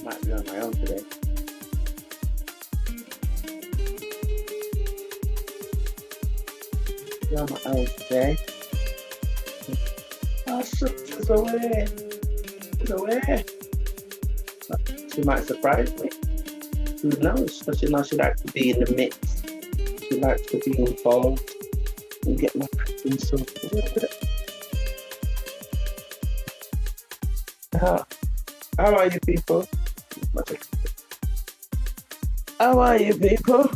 Might be on my own today. Be on my own today. Oh, she's away. She's away. She might surprise me. Who knows? But she knows she likes to be in the mix. She likes to be involved and get my in so good. How are you people? How are you people?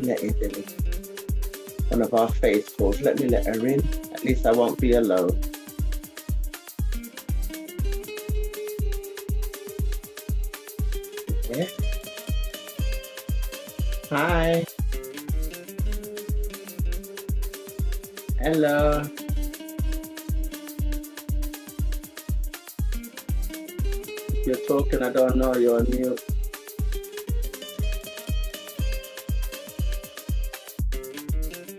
Let it in. One of our faithfuls. Let me let her in. At least I won't be alone. Yeah. Hi. Hello. If you're talking, I don't know, you're on mute.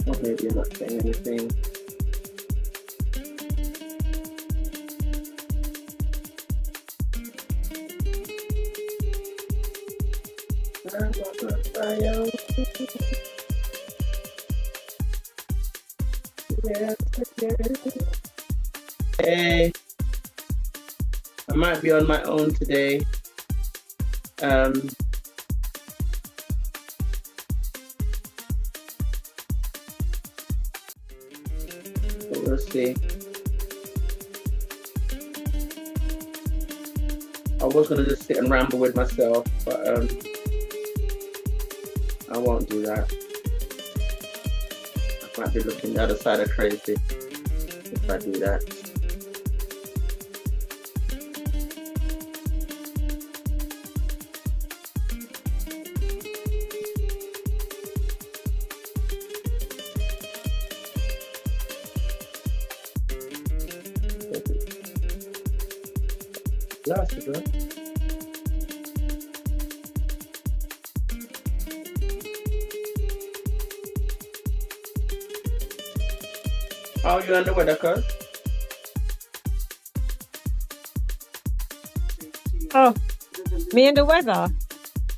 Or maybe you're not saying anything. Hey, I might be on my own today. But we'll see. I was gonna just sit and ramble with myself, but I won't do that. I might be looking the other side of crazy if I do that. Last ago. How are you on the weather, cuz? Oh, me and the weather.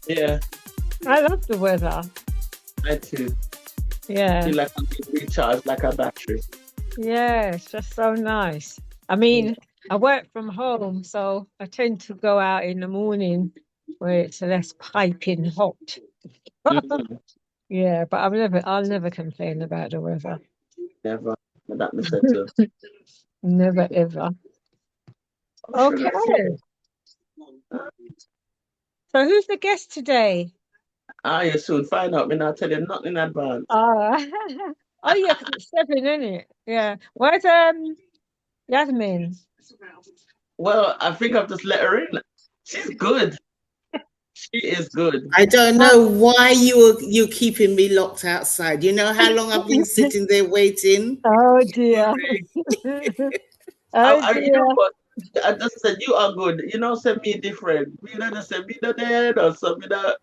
Yeah, I love the weather. I too. Yeah. Feel like I'm being recharged like a battery. Yeah, it's just so nice. I mean, I work from home, so I tend to go out in the morning where it's less piping hot. Mhm. Yeah, but I'll never complain about the weather. Never. That me said too. Never ever. Okay. So who's the guest today? You soon find out. Me not tell you nothing in advance. Oh, oh yeah, 'cause it's 7, isn't it? Yeah. Where's Yasmin? Well, I think I've just let her in. She's good. She is good. I don't know why you're keeping me locked outside. You know how long I've been sitting there waiting? Oh dear. Oh You dear. know what? I just said you are good. You know, send me different. You know, just send me the dead or something that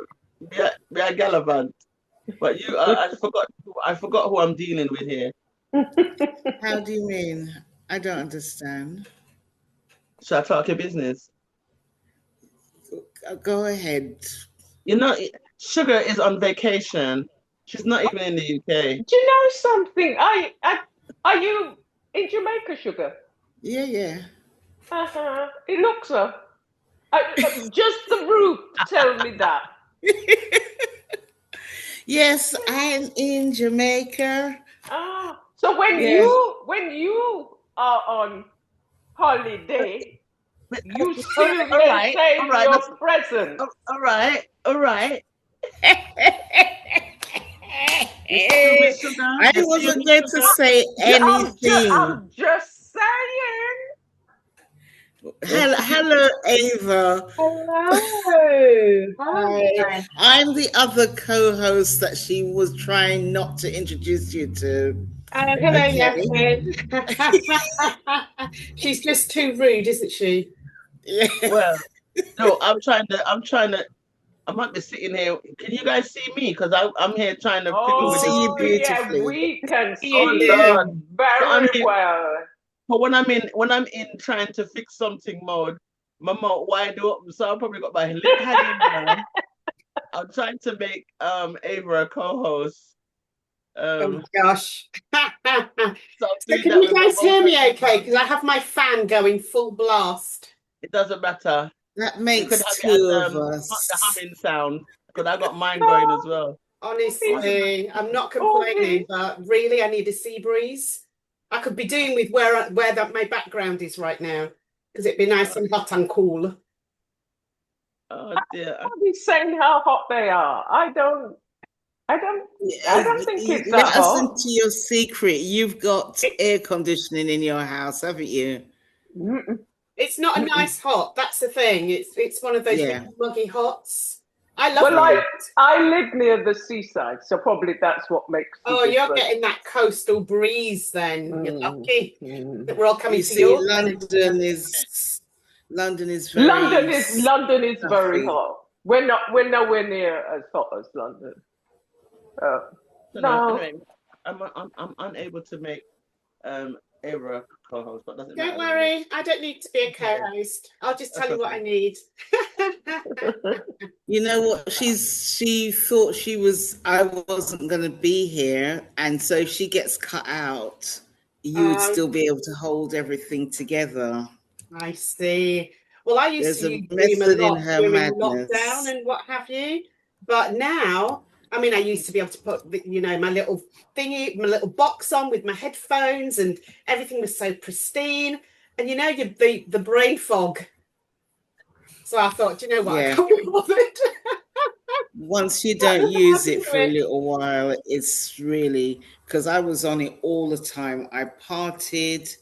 be a gallivant. But you, I forgot who I'm dealing with here. How do you mean? I don't understand. Should I talk your business? Go ahead. You know, Sugar is on vacation. She's not even in the UK. Do you know something? Are you in Jamaica, Sugar? Yeah. It looks so. Just the root tell me that. Yes, I'm in Jamaica. So when Yes. you are on holiday, you All still right, maintain all right, your presence. all right. I wasn't going to say anything. I'm just saying. Hello, Ava. Hello. Hi. I'm the other co-host that she was trying not to introduce you to. Okay. Hello, Yasmin. She's just too rude, isn't she? Yeah. Well, no, I might be sitting here. Can you guys see me? Because I'm here trying to fiddle with this. See you Oh, yeah, beautifully. we can see Oh you Lord. So I'm very here. well. But when I'm in trying to fix something mode, my mouth wide open. So I probably got my lip hanging down. I'm trying to make Ava a co-host. Oh gosh. So I'm So doing can that you with my guys hear mouth me hanging okay? down. Because I have my fan going full blast. It doesn't matter. That You could makes have it two as of the us. humming sound because I got mine going as Oh, well. Honestly, I'm not okay. complaining, but really, I need a sea breeze. I could be doing with where that my background is right now, because it'd be nice and hot and cool. Oh dear. Nobody's saying how hot they are. I don't think it's Let that us hot. into your secret. You've got air conditioning in your house, haven't you? Mm-mm, It's not a mm-mm. nice hot. That's the thing. It's one of those Yeah. big muggy hots. I love Well, it. I live near the seaside, so probably that's what makes the Oh, you're difference. getting that coastal breeze then. You're lucky Mm. that we're all coming You to see, yours. London is very London is very stuffy. hot. We're nowhere near as hot as London. No. Anyway, I'm unable to make Ava a co-host, but doesn't Don't matter really. worry, I don't need to be a co-host. I'll just tell That's you what I okay. need. You know what? She thought I wasn't going to be here, and so if she gets cut out, you would still be able to hold everything together. I see. Well, I used There's to a use Zoom a method in lot her during lockdown madness. and what have you. But now, I mean, I used to be able to put, my little thingy, my little box on with my headphones, and everything was so pristine. And the brain fog. So I thought, you know what, I Yeah. can't be bothered. Once you I don't don't know how use to it do for a it. little while, it's really because I was on it all the time. I partied,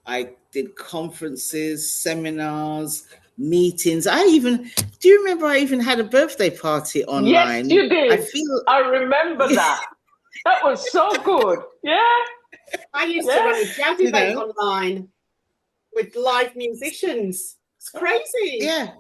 I did conferences, seminars, meetings. Do you remember I even had a birthday party Yes, online? you did. I remember that. That was so good. Yeah. I used to run a jazz you event know, online with live musicians. It's crazy. yeah,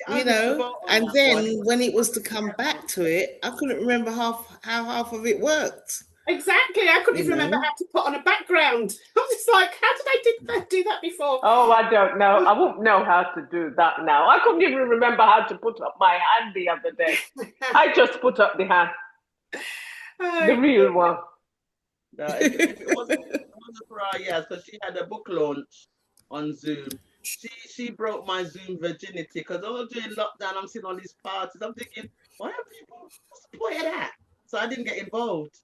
I missed the boat on and that then one. when it was to come back to it, I couldn't remember how half of it worked. Exactly. I couldn't even remember how to put on a background. I was just like, how did I do that before? Oh, I don't know. I won't know how to do that now. I couldn't even remember how to put up my hand the other day. I just put up the hand, the real one. No, if it wasn't for our yes, because she had a book launch on Zoom. She broke my Zoom virginity because all during lockdown I'm seeing all these parties. I'm thinking, why are people what's the point of that? So I didn't get involved.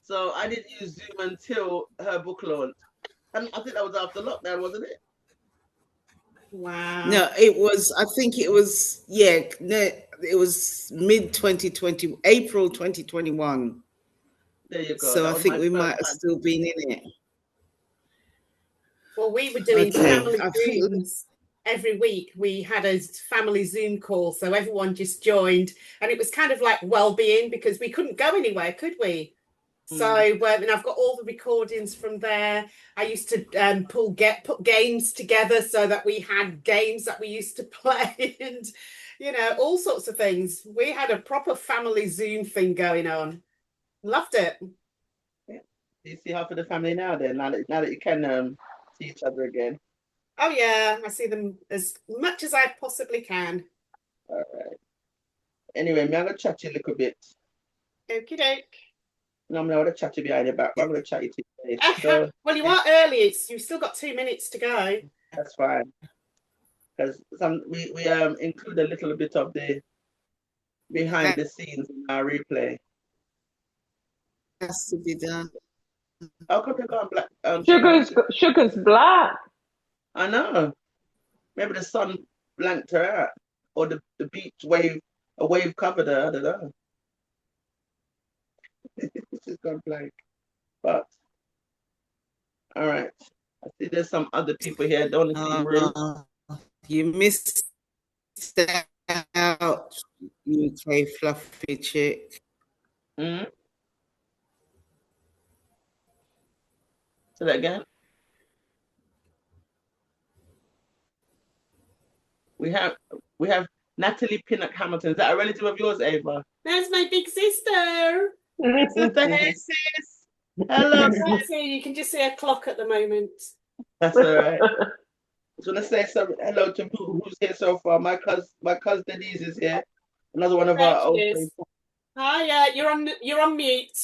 So I didn't use Zoom until her book launch. And I think that was after lockdown, wasn't it? Wow. No, it was, I think it was, it was mid 2020, April 2021. There you go. So That I was think my we first might have time. still been in it. Well, we were doing Okay, family I think Zooms every week. We had a family Zoom call, so everyone just joined, and it was kind of like well-being because we couldn't go anywhere, could we? So, and I've got all the recordings from there. I used to put games together so that we had games that we used to play, and all sorts of things. We had a proper family Zoom thing going on. Loved it. Yeah. Do you see half of the family now then? Now that you can see each other again. Oh yeah, I see them as much as I possibly can. All right. Anyway, I'm gonna chat to you a little bit. Okie doke. No, I'm gonna chat to you behind your back, but I'm gonna chat to you today. So Well, you are early. You've still got 2 minutes to go. that's fine. Because we include a little bit of the behind the scenes in our replay. has to be done. How come you got black? Sugar's black. I know. Maybe the sun blanked her out, or the beach wave, a wave covered her. I don't know. She's gone blank. But all right. I see there's some other people here. Don't see room. You missed out, UK fluffy chick. Mm-hmm. Say that again. We have Natalie Pinnock-Hamilton. Is that a relative of yours, Ava? That's my big sister. Big sister, hey sis. Hello. So you can just see a clock at the moment. That's all right. I just want to say some hello to who's here so far. My cousin Denise is here. Another one of There our she old is. friends. Hi, you're on mute.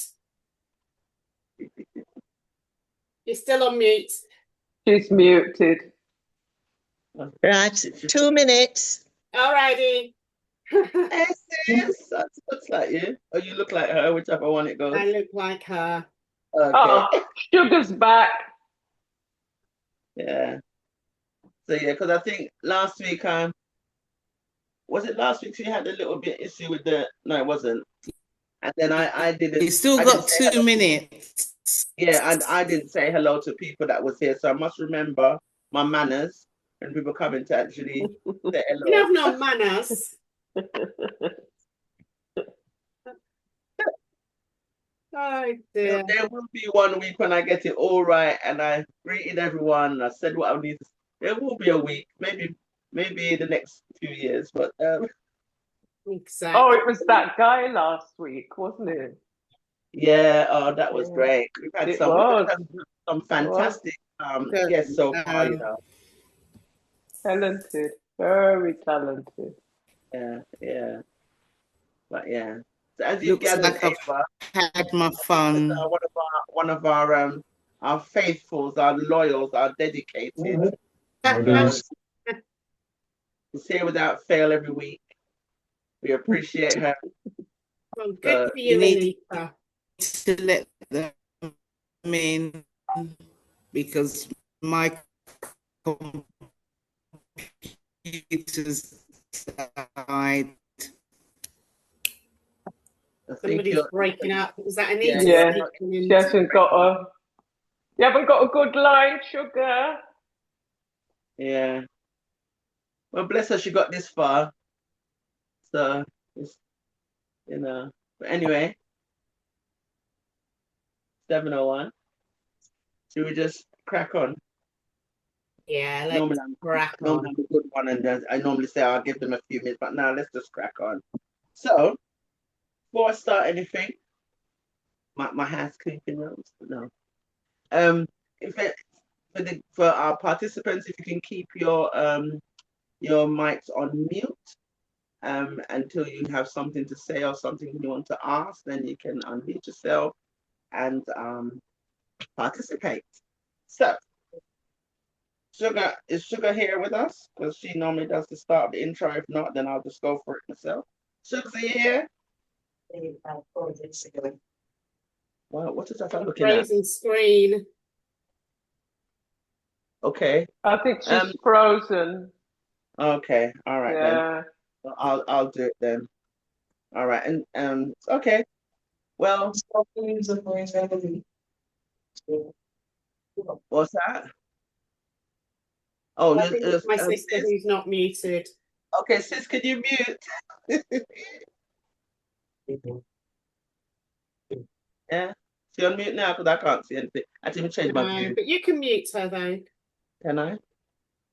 You're still on mute. She's muted. Right, 2 minutes. Alrighty. Hey sis, looks like you. Or you look like her, whichever one it goes. I look like her. Okay. Oh, Sugar's back. Yeah. So yeah, because I think last week, was it last week she had a little bit issue with the? No, it wasn't. And then I didn't. You still I got didn't say 2 minutes. Yeah, and I didn't say hello to people that was here, so I must remember my manners when people come in to actually say hello. You have no manners. Oh dear. There will be one week when I get it all right and I greeted everyone and I said what I needed. There will be a week, maybe the next few years, but Exactly. Oh, it was that guy last week, wasn't it? yeah, oh, that was Yeah. great. We've had It some was. fantastic guests so far, you know. Talented, very talented. Yeah. But yeah. So as you Looks gathered, like I've Ava, had my fun. one of our faithfuls, our loyals, our dedicated. She's here without fail every week. We appreciate her. Well, good for you, You need Anita. to let them in because my computer's died. Somebody's breaking up. Was that Anita? Yeah, she hasn't got a. You haven't got a good line, Sugar. Yeah. Well, bless her, she got this far. So, it's, you know. But anyway, 7:01. Should we just crack on? Yeah, let's Normally I'm a good one, and I normally say I'll give them a few minutes, but now let's just crack on. So, before I start anything, my housekeeping rules. No. If it, for our participants, if you can keep your mics on mute, until you have something to say or something you want to ask, then you can unmute yourself and participate. So, is Sugar here with us? Because she normally does the start of the intro. If not, then I'll just go for it myself. Sugar, are you here? Well, what is that I'm looking at? Frozen screen. Okay. I think she's frozen. Okay. All right then. Yeah. I'll do it then. All right. And okay. Well, what's that? Oh, I think it's my sister sis? who's not muted. Okay, sis, can you mute? Yeah. See on mute now because I can't see anything. I didn't change my view. But you can mute her though. Can I?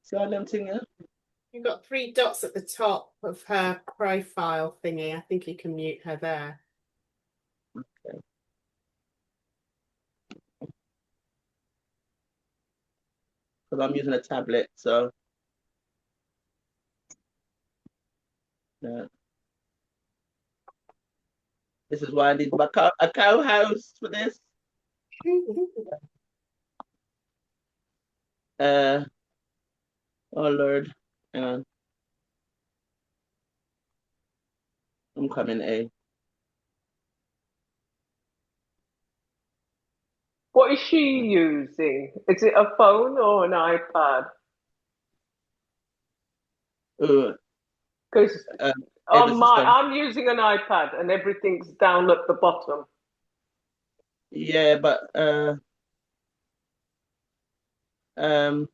See all them thing, yeah? You've got 3 dots at the top of her profile thingy. I think you can mute her there. Okay. Because I'm using a tablet, so yeah. This is why I need my a co-host for this. Oh Lord, hang on. I'm coming, A. What is she using? Is it a phone or an iPad? Because I'm using an iPad and everything's down at the bottom. Yeah, but hang on.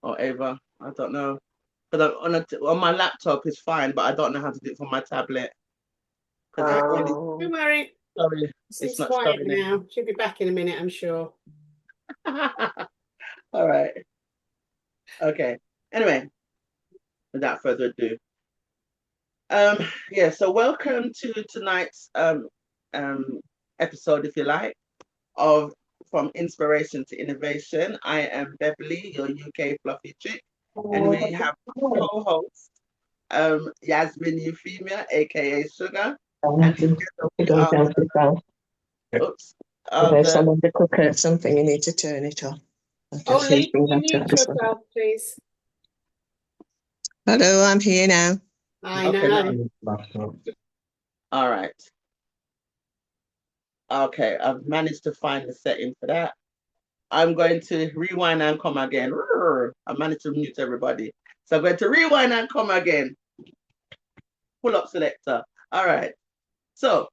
Oh, Ava, I don't know. Because on my laptop is fine, but I don't know how to do it from my tablet. Oh. Don't worry. Sorry, It's it's not quiet showing it. now. She'll be back in a minute, I'm sure. All right. Okay. Anyway, without further ado, yeah. So welcome to tonight's episode, if you like, of From Inspiration to Innovation. I am Beverly, your UK fluffy chick, and we have co-host Yasmin Euphemia, aka Sugar, and together we are oops. There's some on the cooker, something you need to turn it off. Only you mute yourself, please. Hello, I'm here now. I Okay, know. All right. Okay, I've managed to find the setting for that. I'm going to rewind and come again. I managed to mute everybody. So I'm going to rewind and come again. Pull up selector. All right. So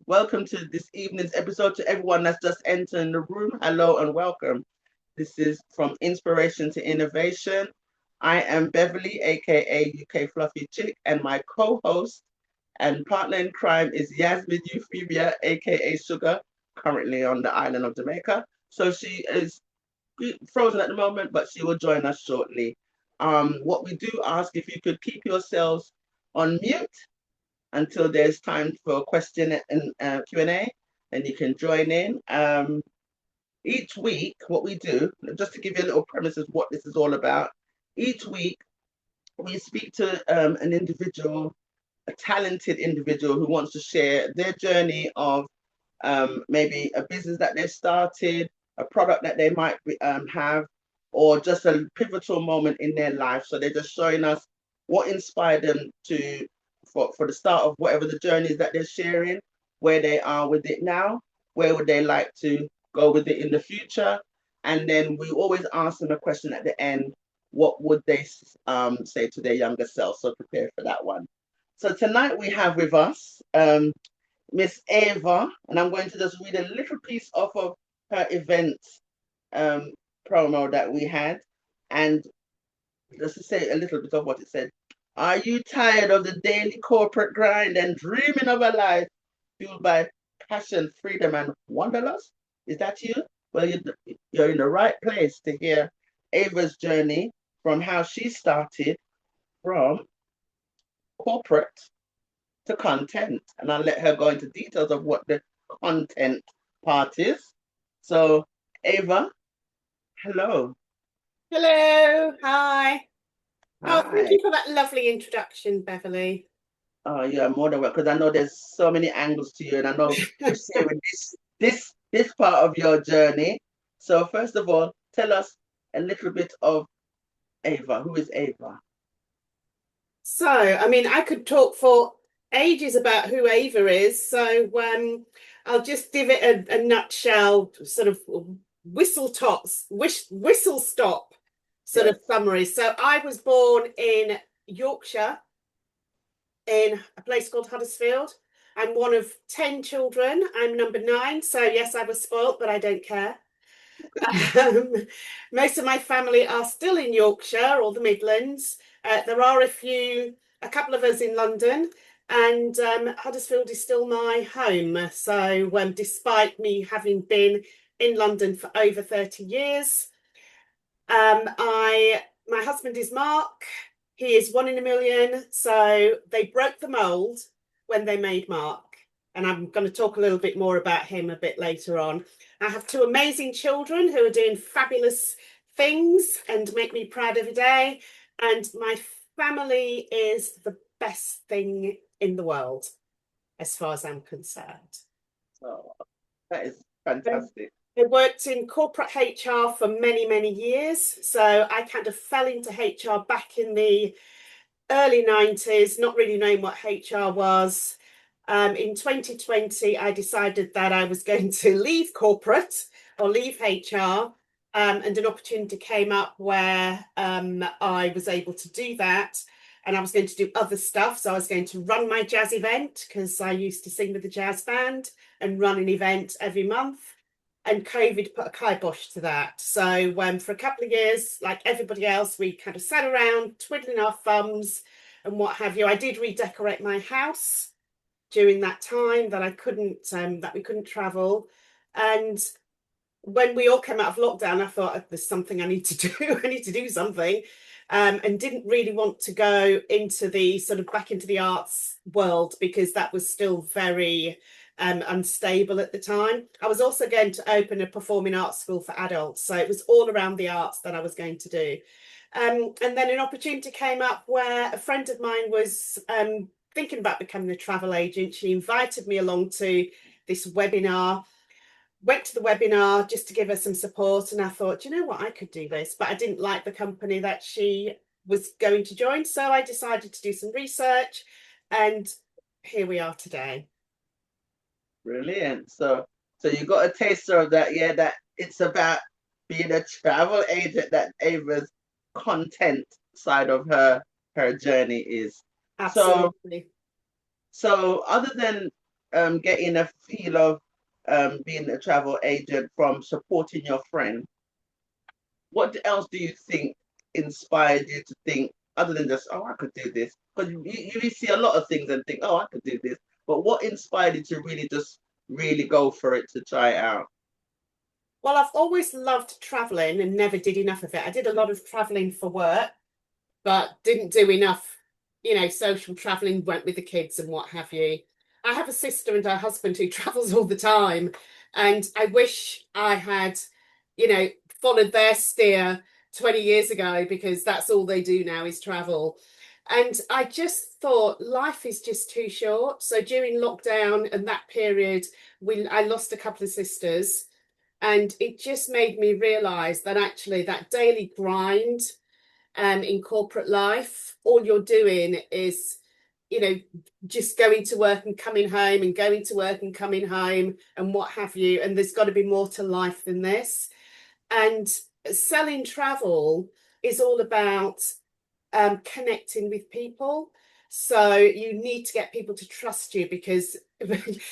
welcome to this evening's episode. To everyone that's just entering the room, hello and welcome. This is From Inspiration to Innovation. I am Beverly, aka UK Fluffy Chick, and my co-host and partner in crime is Yasmin Euphemia, aka Sugar, currently on the island of Jamaica. So she is frozen at the moment, but she will join us shortly. What we do ask, if you could keep yourselves on mute until there's time for a question and Q&A, then you can join in. Each week, what we do, just to give you a little premise of what this is all about, each week we speak to an individual, a talented individual who wants to share their journey of maybe a business that they've started, a product that they might have, or just a pivotal moment in their life. So they're just showing us what inspired them for the start of whatever the journey is that they're sharing, where they are with it now, where would they like to go with it in the future. And then we always ask them a question at the end, what would they say to their younger self? So prepare for that one. So tonight we have with us Miss Ava, and I'm going to just read a little piece off of her event promo that we had, and just to say a little bit of what it said. Are you tired of the daily corporate grind and dreaming of a life fueled by passion, freedom, and wanderlust? Is that you? Well, you're in the right place to hear Ava's journey from how she started from corporate to content. And I'll let her go into details of what the content part is. So, Ava, hello. Hello. Hi. Oh, thank Hi. you for that lovely introduction, Beverly. Oh, you're more than welcome, because I know there's so many angles to you, and I know you're sharing this part of your journey. So first of all, tell us a little bit of Ava. Who is Ava? So, I mean, I could talk for ages about who Ava is. So I'll just give it a nutshell, sort of whistle stop sort of summary. So I was born in Yorkshire, in a place called Huddersfield. I'm one of 10 children. I'm number 9. So yes, I was spoilt, but I don't care. Most of my family are still in Yorkshire or the Midlands. There are a couple of us in London, and Huddersfield is still my home. So despite me having been in London for over 30 years, my husband is Mark. He is 1 in a million. So they broke the mold when they made Mark. And I'm going to talk a little bit more about him a bit later on. I have 2 amazing children who are doing fabulous things and make me proud every day. And my family is the best thing in the world, as far as I'm concerned. Oh, that is fantastic. I worked in corporate HR for many, many years. So I kind of fell into HR back in the early 90s, not really knowing what HR was. In 2020, I decided that I was going to leave corporate or leave HR, and an opportunity came up where I was able to do that, and I was going to do other stuff. So I was going to run my jazz event, because I used to sing with the jazz band and run an event every month. and COVID put a kibosh to that. So for a couple of years, like everybody else, we kind of sat around twiddling our thumbs and what have you. I did redecorate my house during that time that we couldn't travel. And when we all came out of lockdown, I thought, there's something I need to do. I need to do something. And didn't really want to go into the sort of back into the arts world because that was still very unstable at the time. I was also going to open a performing arts school for adults. So it was all around the arts that I was going to do. And then an opportunity came up where a friend of mine was thinking about becoming a travel agent. She invited me along to this webinar. Went to the webinar just to give her some support, and I thought, you know what, I could do this, but I didn't like the company that she was going to join, so I decided to do some research, and here we are today. Brilliant. So you got a taster of that, yeah, that it's about being a travel agent, that Ava's content side of her journey is. Absolutely. So other than getting a feel of being a travel agent from supporting your friend, what else do you think inspired you to think, other than just, oh, I could do this? Because you see a lot of things and think, oh, I could do this. But what inspired you to really go for it, to try it out? Well, I've always loved traveling and never did enough of it. I did a lot of traveling for work, but didn't do enough, social traveling, went with the kids and what have you. I have a sister and her husband who travels all the time, and I wish I had, followed their steer 20 years ago, because that's all they do now is travel. And I just thought life is just too short. So during lockdown and that period, I lost a couple of sisters, and it just made me realise that actually that daily grind in corporate life, all you're doing is just going to work and coming home and going to work and coming home and what have you. And there's got to be more to life than this. And selling travel is all about connecting with people. So you need to get people to trust you, because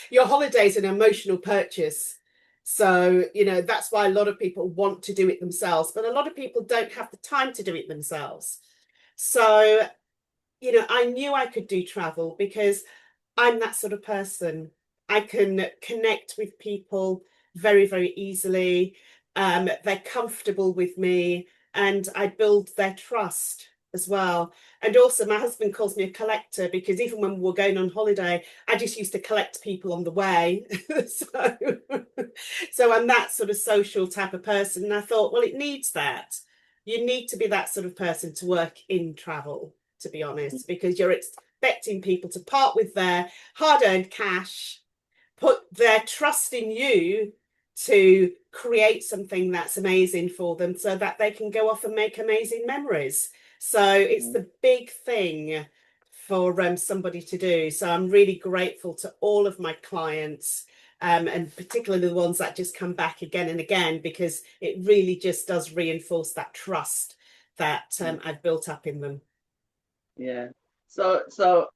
your holiday is an emotional purchase. So, that's why a lot of people want to do it themselves, but a lot of people don't have the time to do it themselves. So, I knew I could do travel because I'm that sort of person. I can connect with people very, very easily. They're comfortable with me, and I build their trust as well. And also my husband calls me a collector, because even when we were going on holiday, I just used to collect people on the way. So I'm that sort of social type of person. And I thought, well, it needs that. You need to be that sort of person to work in travel, to be honest, because you're expecting people to part with their hard-earned cash, put their trust in you to create something that's amazing for them, so that they can go off and make amazing memories. So it's the big thing for somebody to do. So I'm really grateful to all of my clients, and particularly the ones that just come back again and again, because it really just does reinforce that trust that I've built up in them. Yeah. So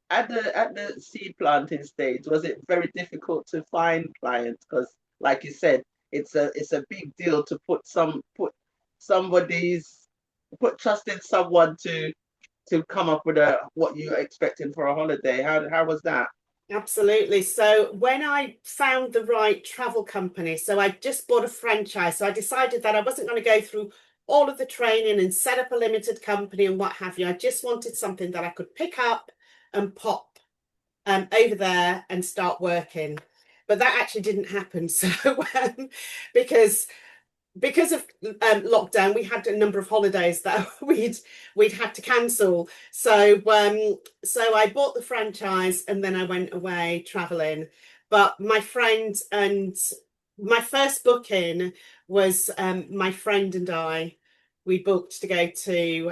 at the seed planting stage, was it very difficult to find clients? Because, like you said, it's a big deal to put trust in someone to come up with what you're expecting for a holiday. How was that? Absolutely. So when I found the right travel company, so I just bought a franchise. So I decided that I wasn't going to go through all of the training and set up a limited company and what have you. I just wanted something that I could pick up and pop over there and start working. But that actually didn't happen. So because of lockdown, we had a number of holidays that we'd had to cancel. So I bought the franchise, and then I went away traveling. But my friend, and my first booking was my friend and I. We booked to go to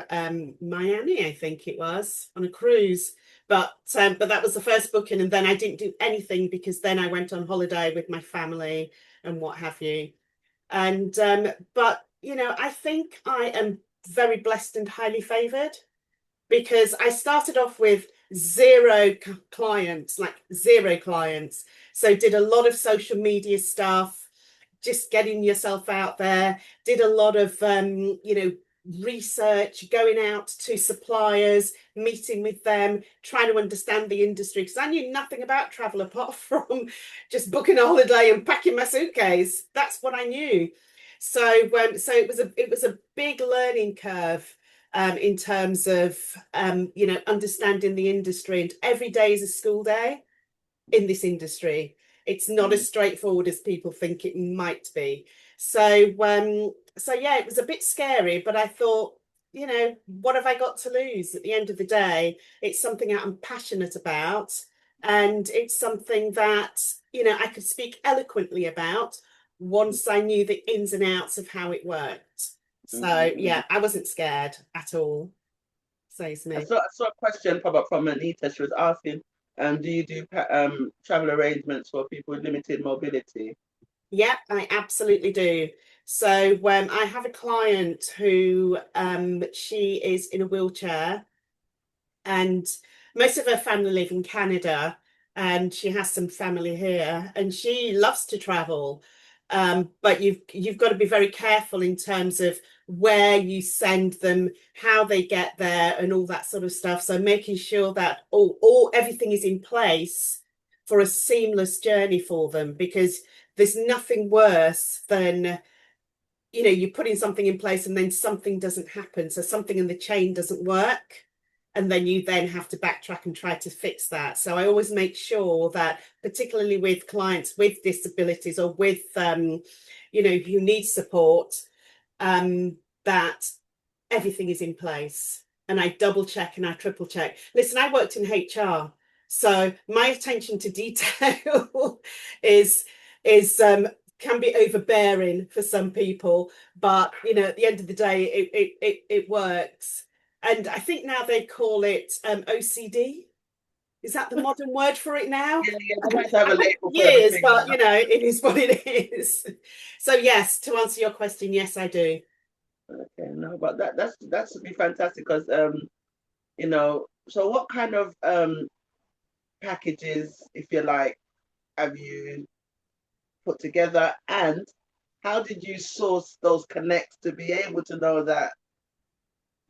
Miami, I think it was, on a cruise. But that was the first booking, and then I didn't do anything, because then I went on holiday with my family and what have you. And but I think I am very blessed and highly favored, because I started off with zero clients. So did a lot of social media stuff, just getting yourself out there, did a lot of, research, going out to suppliers, meeting with them, trying to understand the industry, because I knew nothing about travel apart from just booking a holiday and packing my suitcase. That's what I knew. So it was a big learning curve in terms of understanding the industry, and every day is a school day in this industry. It's not as straightforward as people think it might be. So yeah, it was a bit scary, but I thought, what have I got to lose? At the end of the day, it's something that I'm passionate about, and it's something that, I could speak eloquently about once I knew the ins and outs of how it worked. So yeah, I wasn't scared at all. Says me. I saw a question pop up from Anita. She was asking, do you do travel arrangements for people with limited mobility? Yeah, I absolutely do. So I have a client who she is in a wheelchair, and most of her family live in Canada, and she has some family here, and she loves to travel. But you've got to be very careful in terms of where you send them, how they get there, and all that sort of stuff. So making sure that all everything is in place for a seamless journey for them, because there's nothing worse than you're putting something in place and then something doesn't happen, so something in the chain doesn't work, and then you then have to backtrack and try to fix that. So I always make sure that, particularly with clients with disabilities or with who need support, that everything is in place, and I double check and I triple check. Listen, I worked in HR, so my attention to detail is can be overbearing for some people, but at the end of the day, it works. And I think now they call it OCD. Is that the modern word for it now? Yeah, I want to have a label for years, everything. but it is what it is. So yes, to answer your question, yes, I do. Okay, no, but that's be fantastic, because so what kind of packages, if you like, have you put together, and how did you source those connects to be able to know that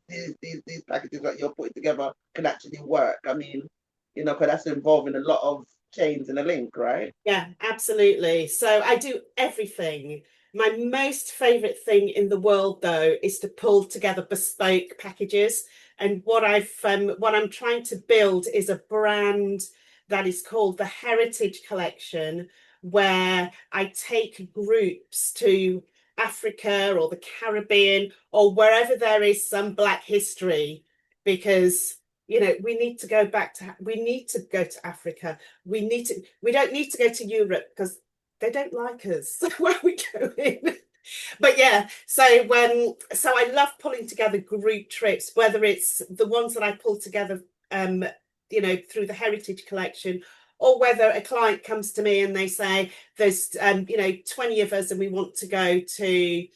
these packages that you're putting together can actually work? I mean, because that's involving a lot of chains and a link, right? Yeah, absolutely. So I do everything. My most favorite thing in the world, though, is to pull together bespoke packages. And what I'm trying to build is a brand that is called the Heritage Collection, where I take groups to Africa or the Caribbean or wherever there is some Black history, because we need to go to Africa. We don't need to go to Europe because they don't like us. Where are we going? But yeah, so I love pulling together group trips, whether it's the ones that I pull together through the Heritage Collection, or whether a client comes to me and they say there's 20 of us and we want to go to,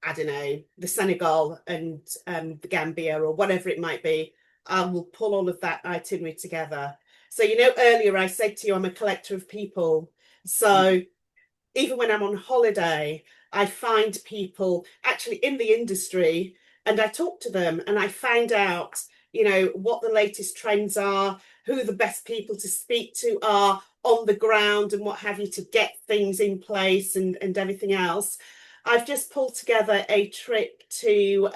I don't know, the Senegal and the Gambia or whatever it might be. I will pull all of that itinerary together. So earlier I said to you I'm a collector of people. So even when I'm on holiday, I find people actually in the industry and I talk to them and I find out what the latest trends are, who the best people to speak to are on the ground and what have you, to get things in place and everything else. I've just pulled together a trip to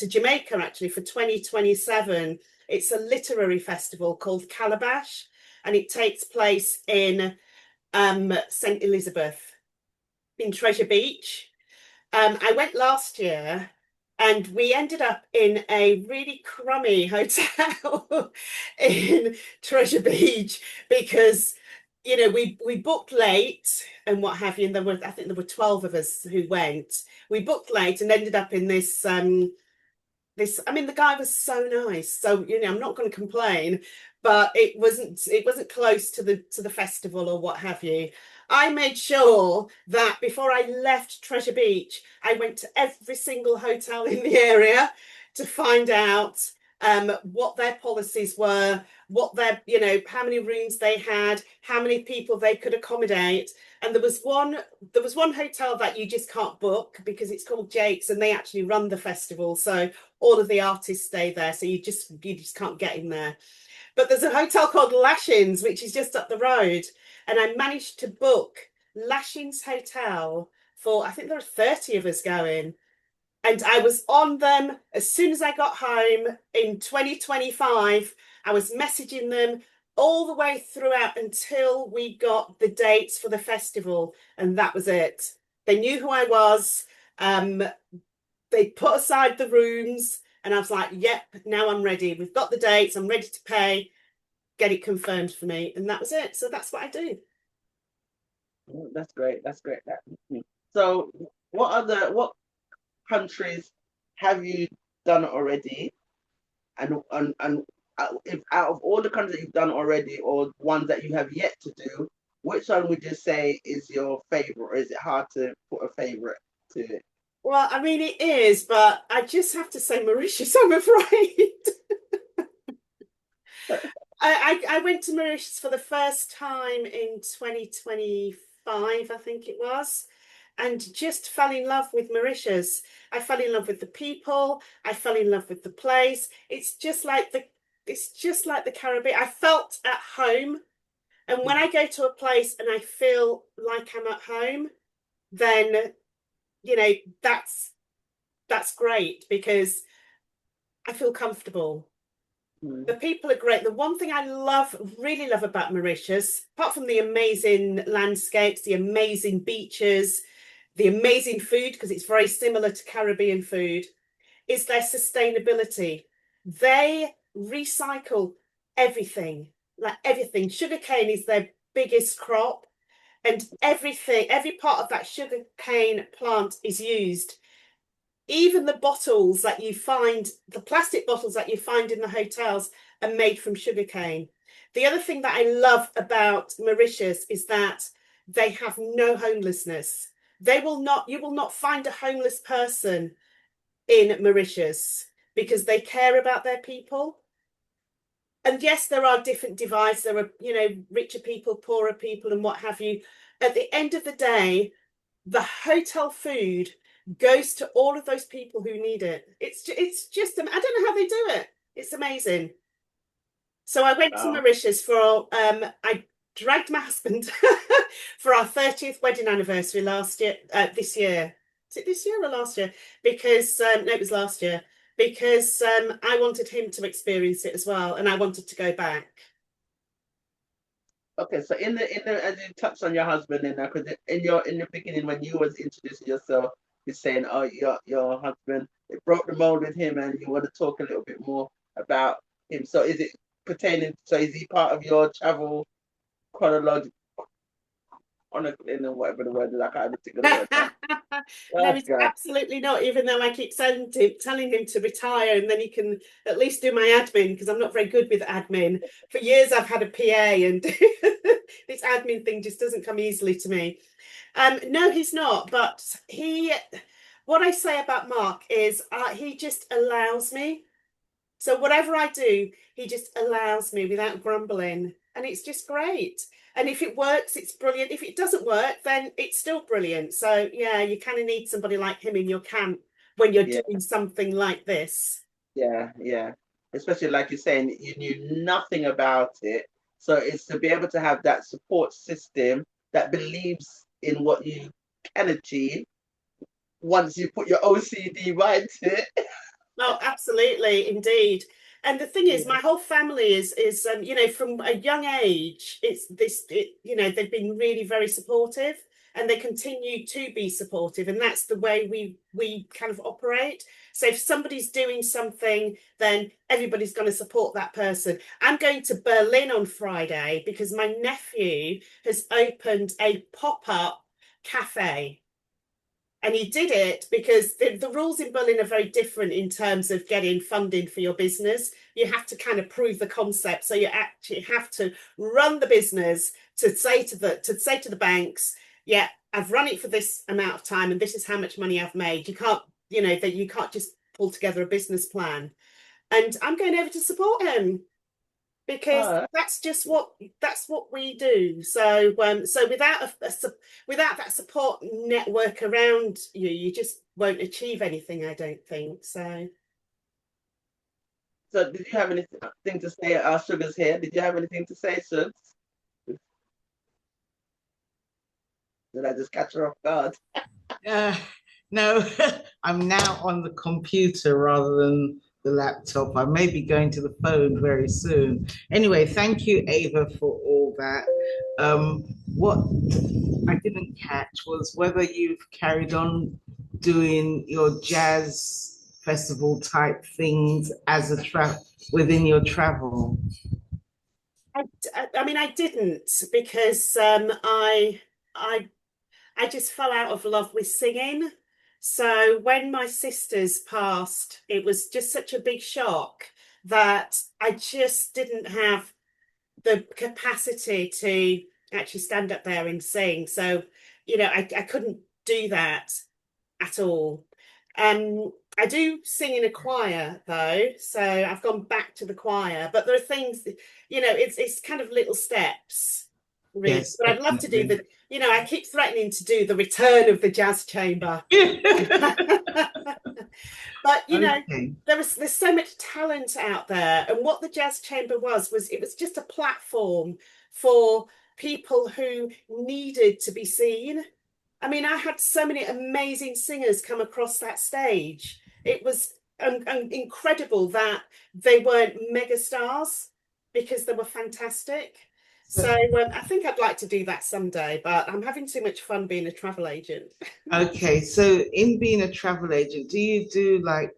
Jamaica actually for 2027. It's a literary festival called Calabash, and it takes place in St. Elizabeth in Treasure Beach. I went last year and we ended up in a really crummy hotel in Treasure Beach because we booked late and what have you, and I think there were 12 of us who went. We booked late and ended up in this the guy was so nice, so I'm not going to complain, but it wasn't close to the festival or what have you. I made sure that before I left Treasure Beach, I went to every single hotel in the area to find out what their policies were, what their how many rooms they had, how many people they could accommodate. And there was one hotel that you just can't book because it's called Jake's, and they actually run the festival. So all of the artists stay there. So you just can't get in there. But there's a hotel called Lashings, which is just up the road. And I managed to book Lashings Hotel for, I think there are 30 of us going. And I was on them as soon as I got home in 2025. I was messaging them all the way throughout until we got the dates for the festival. And that was it. They knew who I was. They put aside the rooms. And I was like, yep, now I'm ready. We've got the dates. I'm ready to pay. Get it confirmed for me. And that was it. So that's what I do. Oh, that's great. That's great. So what countries have you done already? And if out of all the countries that you've done already, or ones that you have yet to do, which one would you say is your favorite, or is it hard to put a favorite to it? Well, I mean, it is, but I just have to say Mauritius, I'm afraid. I went to Mauritius for the first time in 2025, I think it was, and just fell in love with Mauritius. I fell in love with the people. I fell in love with the place. It's just like the Caribbean. I felt at home. And when I go to a place and I feel like I'm at home, then, you know, that's great because I feel comfortable. The people are great. The one thing I really love about Mauritius, apart from the amazing landscapes, the amazing beaches, the amazing food, because it's very similar to Caribbean food, is their sustainability. They recycle everything, like everything. Sugarcane is their biggest crop, and every part of that sugarcane plant is used. Even the bottles that you find, the plastic bottles that you find in the hotels, are made from sugarcane. The other thing that I love about Mauritius is that they have no homelessness. You will not find a homeless person in Mauritius because they care about their people. And yes, there are different divides. There are, you know, richer people, poorer people, and what have you. At the end of the day, the hotel food goes to all of those people who need it. It's just, I don't know how they do it. It's amazing. So I went to Mauritius for, I dragged my husband for our 30th wedding anniversary this year. Is it this year or last year? Because, no, it was last year. Because I wanted him to experience it as well. And I wanted to go back. Okay, so in the as you touched on your husband in that, because in the beginning when you was introducing yourself, you're saying, oh, your husband, it broke the mold with him, and you want to talk a little bit more about him. So is it pertaining? So is he part of your travel chronological? Whatever the word is, I can't think of the word. No, it's absolutely not, even though I keep telling him to retire and then he can at least do my admin, because I'm not very good with admin. For years I've had a PA and this admin thing just doesn't come easily to me. No, he's not, but what I say about Mark is he just allows me. So whatever I do, he just allows me without grumbling, and it's just great. And if it works, it's brilliant. If it doesn't work, then it's still brilliant. So yeah, you kind of need somebody like him in your camp when you're doing something like this. Yeah, yeah. Especially like you're saying, you knew nothing about it. So it's to be able to have that support system that believes in what you can achieve once you put your OCD mind to it. Oh, absolutely, indeed. And the thing is, my whole family is you know, from a young age, you know, they've been really very supportive, and they continue to be supportive, and that's the way we kind of operate. So if somebody's doing something, then everybody's going to support that person. I'm going to Berlin on Friday because my nephew has opened a pop-up cafe. And he did it because the rules in Berlin are very different in terms of getting funding for your business. You have to kind of prove the concept. So you actually have to run the business to say to the banks, yeah, I've run it for this amount of time and this is how much money I've made. You can't, you know, that you can't just pull together a business plan. And I'm going over to support him. because that's what we do. So without without that support network around you, you just won't achieve anything, I don't think. So did you have anything to say? Our Sugar's here. Did you have anything to say, Sugs? Did I just catch her off guard? No, I'm now on the computer rather than the laptop. I may be going to the phone very soon. Anyway, thank you, Ava, for all that. What I didn't catch was whether you've carried on doing your jazz festival type things as within your travel. I mean, I didn't, because I just fell out of love with singing. So when my sisters passed, it was just such a big shock that I just didn't have the capacity to actually stand up there and sing. So, I couldn't do that at all. I do sing in a choir though, so I've gone back to the choir. But there are things, it's kind of little steps, really. Yes, but I'd love to do I keep threatening to do the return of the jazz chamber. But okay. there's so much talent out there, and what the jazz chamber was it was just a platform for people who needed to be seen. I mean, I had so many amazing singers come across that stage. It was incredible that they weren't mega stars, because they were fantastic. So I think I'd like to do that someday, but I'm having too much fun being a travel agent. Okay, so in being a travel agent, do you do like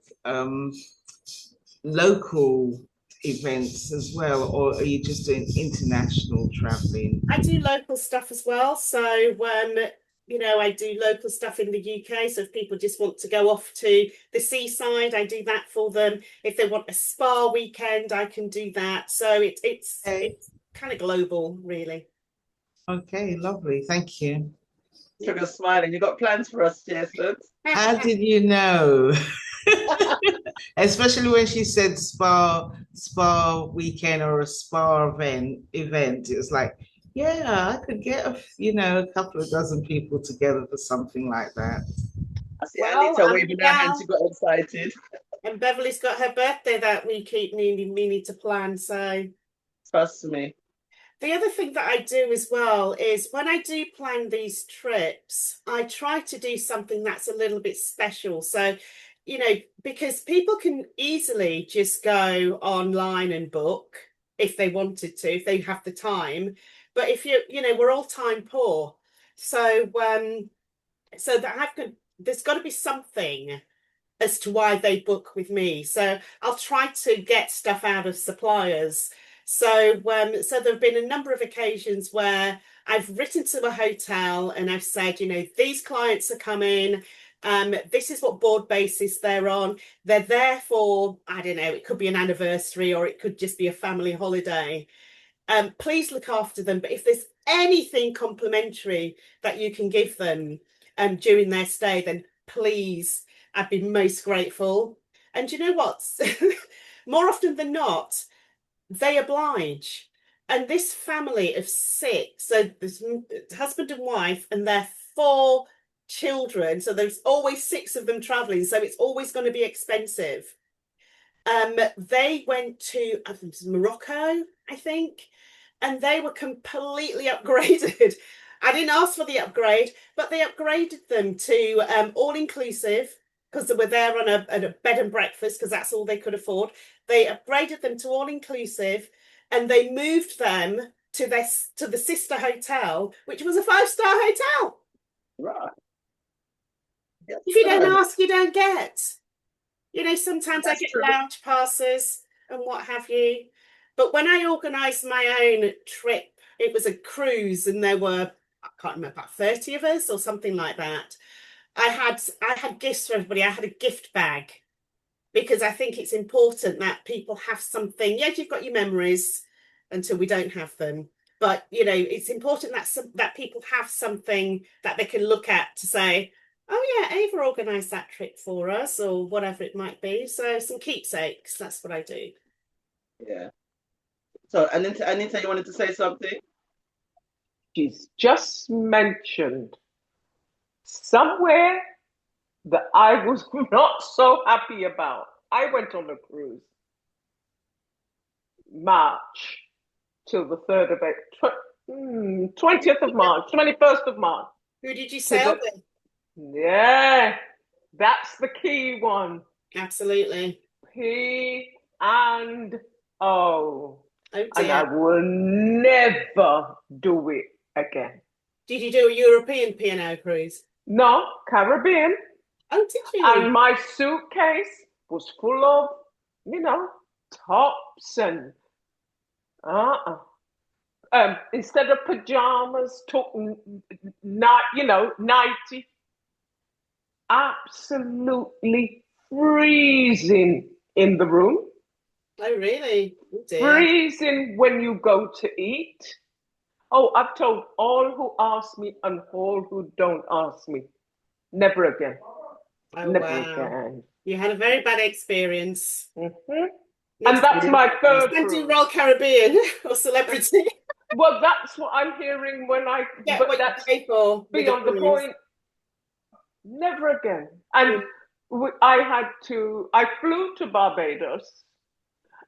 local events as well, or are you just doing international traveling? I do local stuff as well. So I do local stuff in the UK. So if people just want to go off to the seaside, I do that for them. If they want a spa weekend, I can do that. So it's kind of global, really. Okay, lovely. Thank you. Sugar smiling. You got plans for us, Jason? How did you know? Especially when she said spa weekend or a spa event. It was like, yeah, I could get a couple of dozen people together for something like that. I see Anita waving her hand. She got excited. And Beverly's got her birthday that we keep needing to plan. So trust me. The other thing that I do as well is when I do plan these trips, I try to do something that's a little bit special. So, because people can easily just go online and book if they wanted to, if they have the time. But if we're all time poor. So, there's got to be something as to why they book with me. So I'll try to get stuff out of suppliers. So there have been a number of occasions where I've written to a hotel and I've said, these clients are coming. This is what board basis they're on. They're there for, I don't know, it could be an anniversary or it could just be a family holiday. Please look after them. But if there's anything complimentary that you can give them during their stay, then please, I'd be most grateful. And you know what? More often than not, they oblige. And this family of 6, so there's husband and wife and their 4 children, so there's always 6 of them traveling, so it's always going to be expensive. They went to Morocco, I think, and they were completely upgraded. I didn't ask for the upgrade, but they upgraded them to all-inclusive, because they were there on a bed and breakfast, because that's all they could afford. They upgraded them to all-inclusive, and they moved them to the Sis-Star hotel, which was a 5-star hotel. Right. Yes, if you don't ask, you don't get. Sometimes I get true. lounge passes and what have you. But when I organised my own trip, it was a cruise, and there were, I can't remember, about 30 of us or something like that. I had gifts for everybody. I had a gift bag, because I think it's important that people have something. Yes, you've got your memories until we don't have them. But, it's important that people have something that they can look at to say, oh, yeah, Ava organised that trip for us, or whatever it might be. So some keepsakes, that's what I do. Yeah. So Anita, you wanted to say something? She's just mentioned somewhere that I was not so happy about. I went on a cruise March till the 3rd of April, 20th of March, 21st of March. Who did you sail with? Yeah, that's the key one. Absolutely. P and O. Oh And dear. I will never do it again. Did you do a European P&O cruise? No, Caribbean. Oh, did you? And my suitcase was full of, tops and instead of pajamas, took nighty. Absolutely freezing in the room. Oh, really? Oh, dear. Freezing when you go to eat. Oh, I've told all who ask me and all who don't ask me. Never again. Oh, Never wow. again. You had a very bad experience. Mm-hmm. And that's my third cruise. Do cruise. Royal Caribbean or Celebrity. Well, that's what I'm hearing when I Get what that's you pay for. beyond the point. Never again. And I flew to Barbados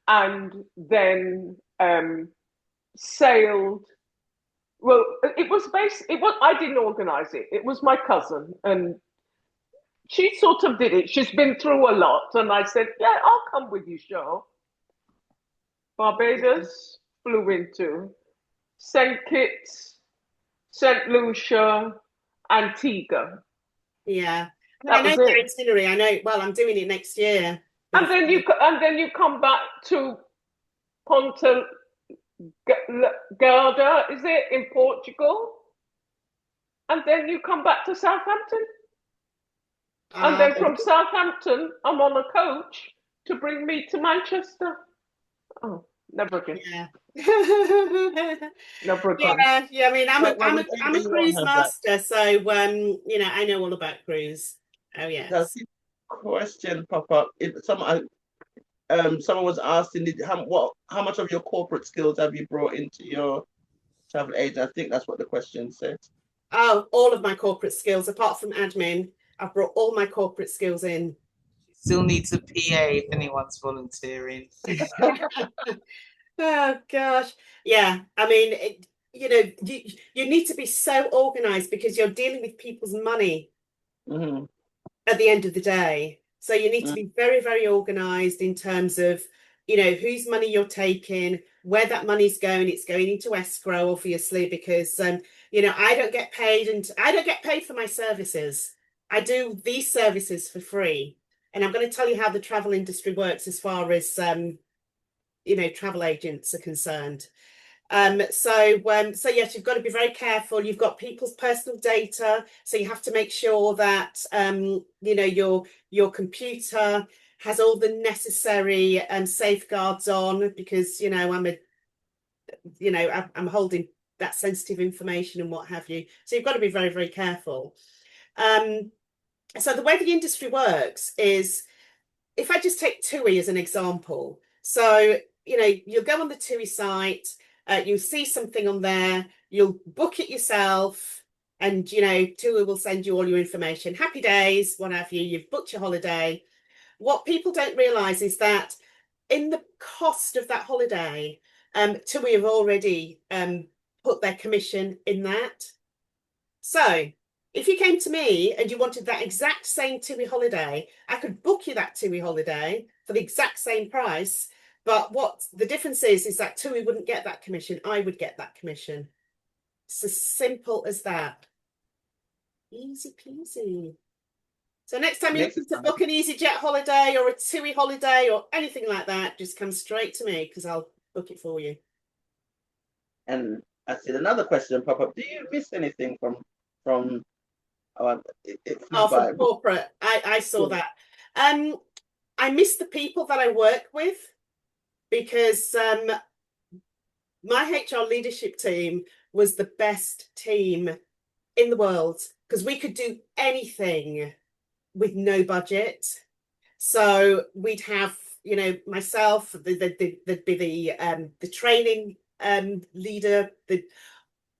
and then sailed. Well, I didn't organize it. It was my cousin, and she sort of did it. She's been through a lot, and I said, yeah, I'll come with you, sure. Barbados, flew into St. Kitts, St. Lucia, Antigua. Yeah. I know the itinerary. I know. Well, I'm doing it next year. And then you come back to Ponta Garda, is it, in Portugal? And then you come back to Southampton. And then from Southampton, I'm on a coach to bring me to Manchester. Oh, never again. Yeah. Never again. Yeah. I mean, I'm a cruise master, so I know all about cruise. Oh yes. Does this question pop up? Someone was asking, how much of your corporate skills have you brought into your travel agent? I think that's what the question said. Oh, all of my corporate skills, apart from admin, I've brought all my corporate skills in. Still needs a PA if anyone's volunteering. Oh gosh, yeah. I mean, you need to be so organized because you're dealing with people's money at the end of the day. So you need to be very, very organized in terms of, whose money you're taking, where that money's going. It's going into escrow, obviously, because I don't get paid, and I don't get paid for my services. I do these services for free, and I'm going to tell you how the travel industry works as far as travel agents are concerned. So yes, you've got to be very careful. You've got people's personal data, so you have to make sure that your computer has all the necessary safeguards on, because I'm holding that sensitive information and what have you. So you've got to be very, very careful. So the way the industry works is, if I just take TUI as an example, so you'll go on the TUI site. You'll see something on there, you'll book it yourself, and TUI will send you all your information. Happy days, what have you, you've booked your holiday. What people don't realise is that in the cost of that holiday, TUI have already put their commission in that. So if you came to me and you wanted that exact same TUI holiday, I could book you that TUI holiday for the exact same price. But what the difference is that TUI wouldn't get that commission. I would get that commission. It's as simple as that. Easy peasy. So next time you're looking to book an EasyJet holiday or a TUI holiday or anything like that, just come straight to me, because I'll book it for you. And I see another question pop up. Do you miss anything from corporate? I saw that. I miss the people that I work with, because my HR leadership team was the best team in the world, because we could do anything with no budget. So we'd have you know, myself, there'd be the training leader.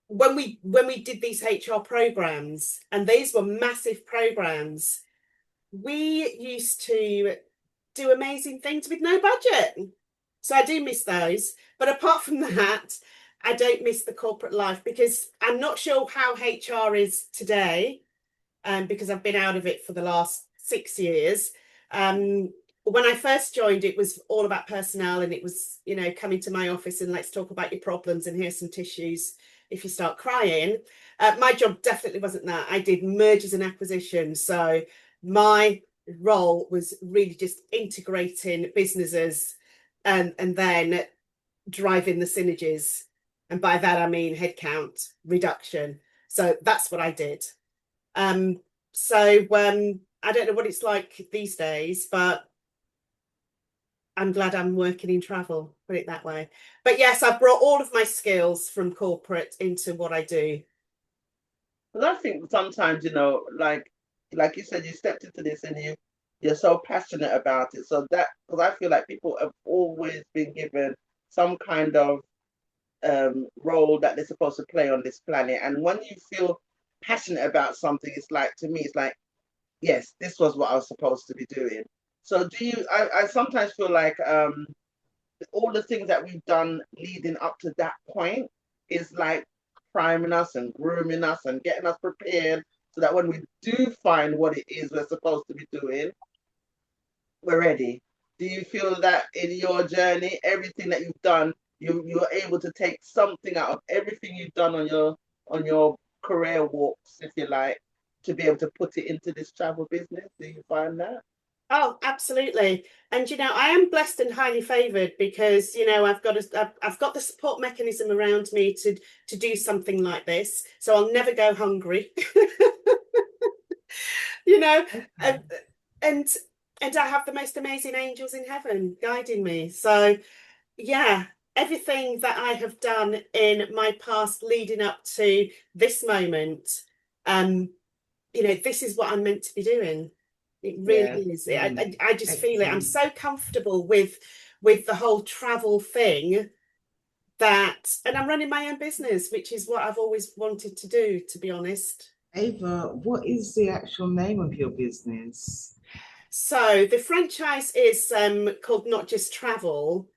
When we did these HR programs, and these were massive programs, we used to do amazing things with no budget. So I do miss those. But apart from that, I don't miss the corporate life, because I'm not sure how HR is today, because I've been out of it for the last 6 years. When I first joined, it was all about personnel, and it was, you know, come into my office and let's talk about your problems, and here's some tissues if you start crying. My job definitely wasn't that. I did mergers and acquisitions. So my role was really just integrating businesses and then driving the synergies. And by that, I mean headcount reduction. So that's what I did. I don't know what it's like these days, but I'm glad I'm working in travel, put it that way. But yes, I've brought all of my skills from corporate into what I do. Because I think sometimes, you know, like you said, you stepped into this and you're so passionate about it. So that, because I feel like people have always been given some kind of role that they're supposed to play on this planet. And when you feel passionate about something, it's like, to me, it's like, yes, this was what I was supposed to be doing. So I sometimes feel like all the things that we've done leading up to that point is like priming us and grooming us and getting us prepared so that when we do find what it is we're supposed to be doing, we're ready. Do you feel that in your journey, everything that you've done, you're able to take something out of everything you've done on your career walks, if you like, to be able to put it into this travel business? Do you find that? Oh, absolutely. And, you know, I am blessed and highly favoured because, you know, I've got the support mechanism around me to do something like this. So I'll never go hungry, you know, and I have the most amazing angels in heaven guiding me. So, yeah, everything that I have done in my past leading up to this moment, you know, this is what I'm meant to be doing. It really is. I just feel it. I'm so comfortable with the whole travel thing that, and I'm running my own business, which is what I've always wanted to do, to be honest. Ava, what is the actual name of your business? So the franchise is called Not Just Travel,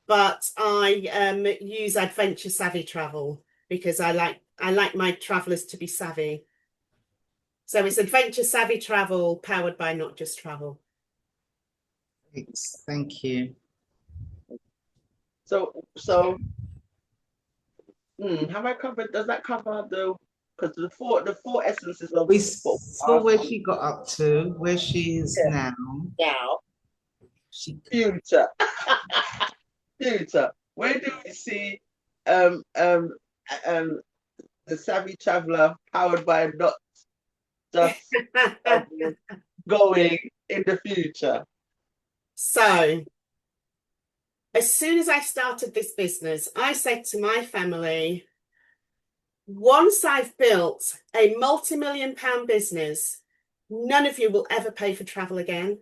but I use adventure savvy travel because I like my travelers to be savvy. So it's adventure savvy travel powered by Not Just Travel. Thanks. Thank you. So have I covered? Does that cover the? Because the four essences of. We saw where she got up to, where she is now. Now, future. Future. Where do we see the savvy traveler powered by Not Just going in the future? So, as soon as I started this business, I said to my family, once I've built a multi-million-pound business, none of you will ever pay for travel again.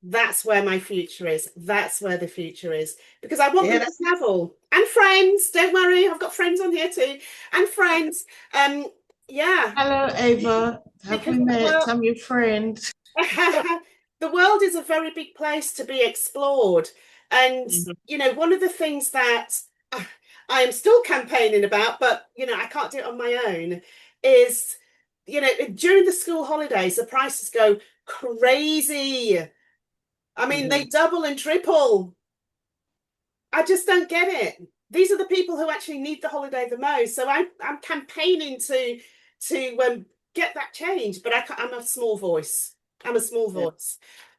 That's where my future is. That's where the future is. Because I want them to travel. And friends, don't worry, I've got friends on here too. And friends. Yeah. Hello, Ava. Have we met? I'm your friend. The world is a very big place to be explored. And, you know, one of the things that I am still campaigning about, but, you know, I can't do it on my own, is, you know, during the school holidays, the prices go crazy. I mean, they double and triple. I just don't get it. These are the people who actually need the holiday the most. So I'm campaigning to get that change, but I'm a small voice. I'm a small voice.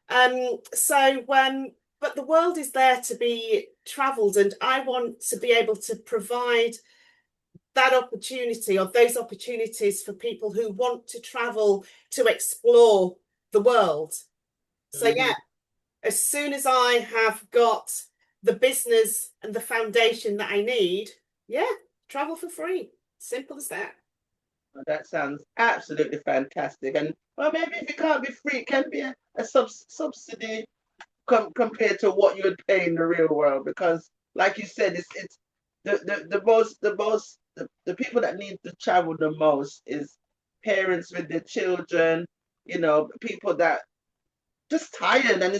But the world is there to be travelled, and I want to be able to provide that opportunity or those opportunities for people who want to travel to explore the world. So yeah, as soon as I have got the business and the foundation that I need, travel for free. Simple as that. That sounds absolutely fantastic. And well, maybe if it can't be free, it can be a subsidy compared to what you would pay in the real world. Because, like you said, it's the people that need to travel the most is parents with their children. You know, people that just tired, and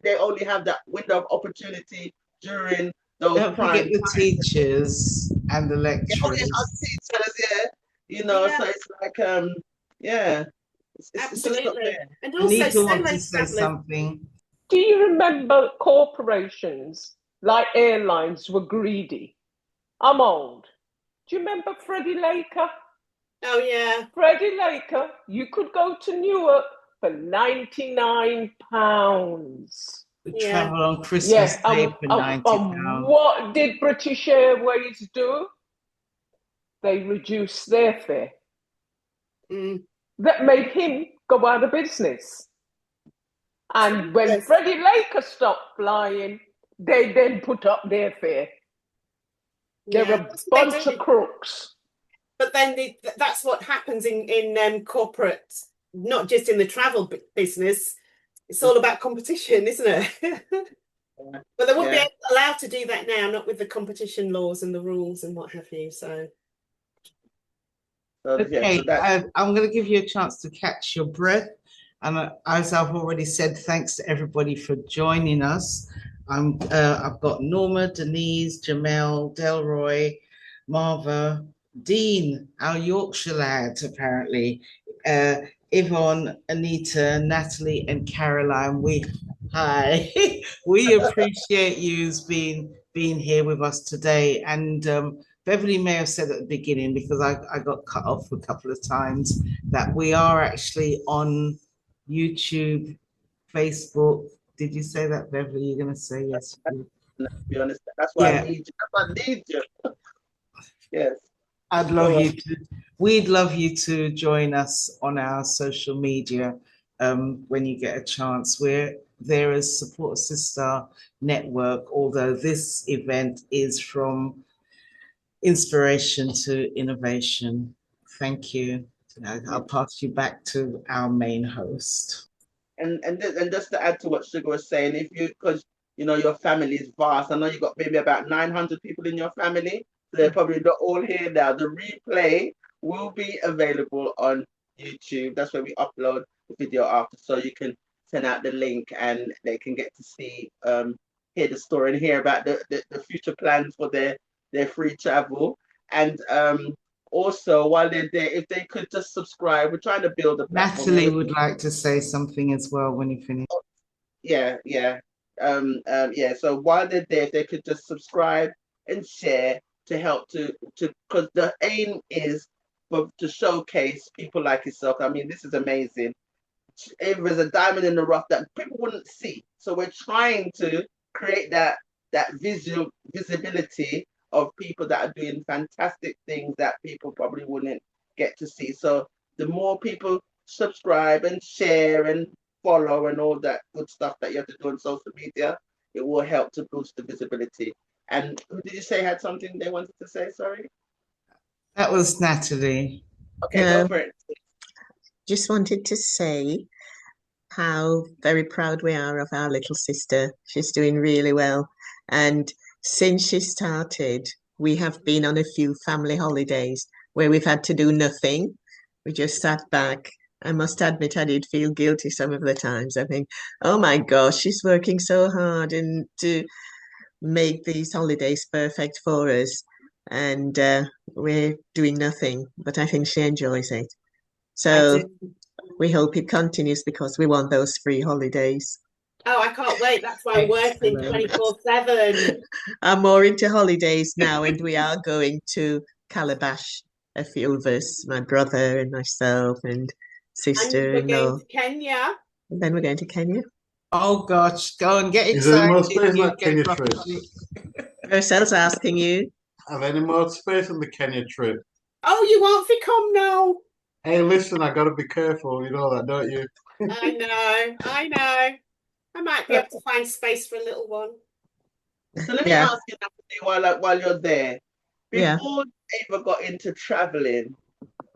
they only have that window of opportunity during those Don't prime forget the times. teachers and the Yeah, oh, yeah, our lecturers. teachers, yeah. You know, Yeah, so it's like yeah, it's just not absolutely. fair. And also Anita wants solo to say travellers. something. Do you remember corporations like airlines were greedy? I'm old. Do you remember Freddie Laker? Oh yeah. Freddie Laker, you could go to Newark for £99. We Yeah. travel on Christmas Yeah, Day for £90. what did British Airways do? They reduced their fare. Mm. That made him go out of business. And when Yes. Freddie Laker stopped flying, they then put up their fare. They're Yeah. a That's what they bunch do. of crooks. But then that's what happens in corporate, not just in the travel business. It's all about competition, isn't it? But they won't be allowed to do that now, not with the competition laws and the rules and what have you. So, Okay, I'm going to give you a chance to catch your breath. And as I've already said, thanks to everybody for joining us. I've got Norma, Denise, Jamel, Delroy, Marva, Dean, our Yorkshire lad, apparently, Yvonne, Anita, Natalie, and Caroline. Hi, we appreciate you being here with us today. And Beverly may have said at the beginning, because I got cut off a couple of times, that we are actually on YouTube, Facebook. Did you say that, Beverly? You're going to say yes? To be honest, that's why I need you. That's why I need you. Yes. We'd love you to join us on our social media when you get a chance. We're there as Support Sis-Star Network, although this event is from inspiration to innovation. Thank you. I'll pass you back to our main host. And just to add to what Sugar was saying, because you know your family is vast. I know you got maybe about 900 people in your family. So they're probably not all here now. The replay will be available on YouTube. That's where we upload the video after, so you can send out the link and they can get to see, hear the story and hear about the future plans for their free travel. And also, while they're there, if they could just subscribe, we're trying to build a platform. Natalie would like to say something as well when you finish. Yeah. So while they're there, if they could just subscribe and share to help because the aim is to showcase people like yourself. I mean, this is amazing. Ava's a diamond in the rough that people wouldn't see. So we're trying to create that visibility of people that are doing fantastic things that people probably wouldn't get to see. So the more people subscribe and share and follow and all that good stuff that you have to do on social media, it will help to boost the visibility. And who did you say had something they wanted to say? Sorry. That was Natalie. Okay, go for it. Just wanted to say how very proud we are of our little sister. She's doing really well. And since she started, we have been on a few family holidays where we've had to do nothing. We just sat back. I must admit, I did feel guilty some of the times. I think, oh my gosh, she's working so hard and to make these holidays perfect for us. And we're doing nothing, but I think she enjoys it. So we hope it continues because we want those free holidays. Oh, I can't wait. That's why I'm working 24/7. I'm more into holidays now, and we are going to Calabash, a few of us, my brother and myself and sister. And we're going to Kenya. And then we're going to Kenya. Oh gosh, go and get excited. Is there any more space on that Kenya trip? Ursula's asking you. Have any more space on the Kenya trip? Oh, you won't be come now. Hey, listen, I got to be careful. You know that, don't you? I know. I might be able to find space for a little one. So let me ask you, Natalie, while you're there, before Ava got into traveling,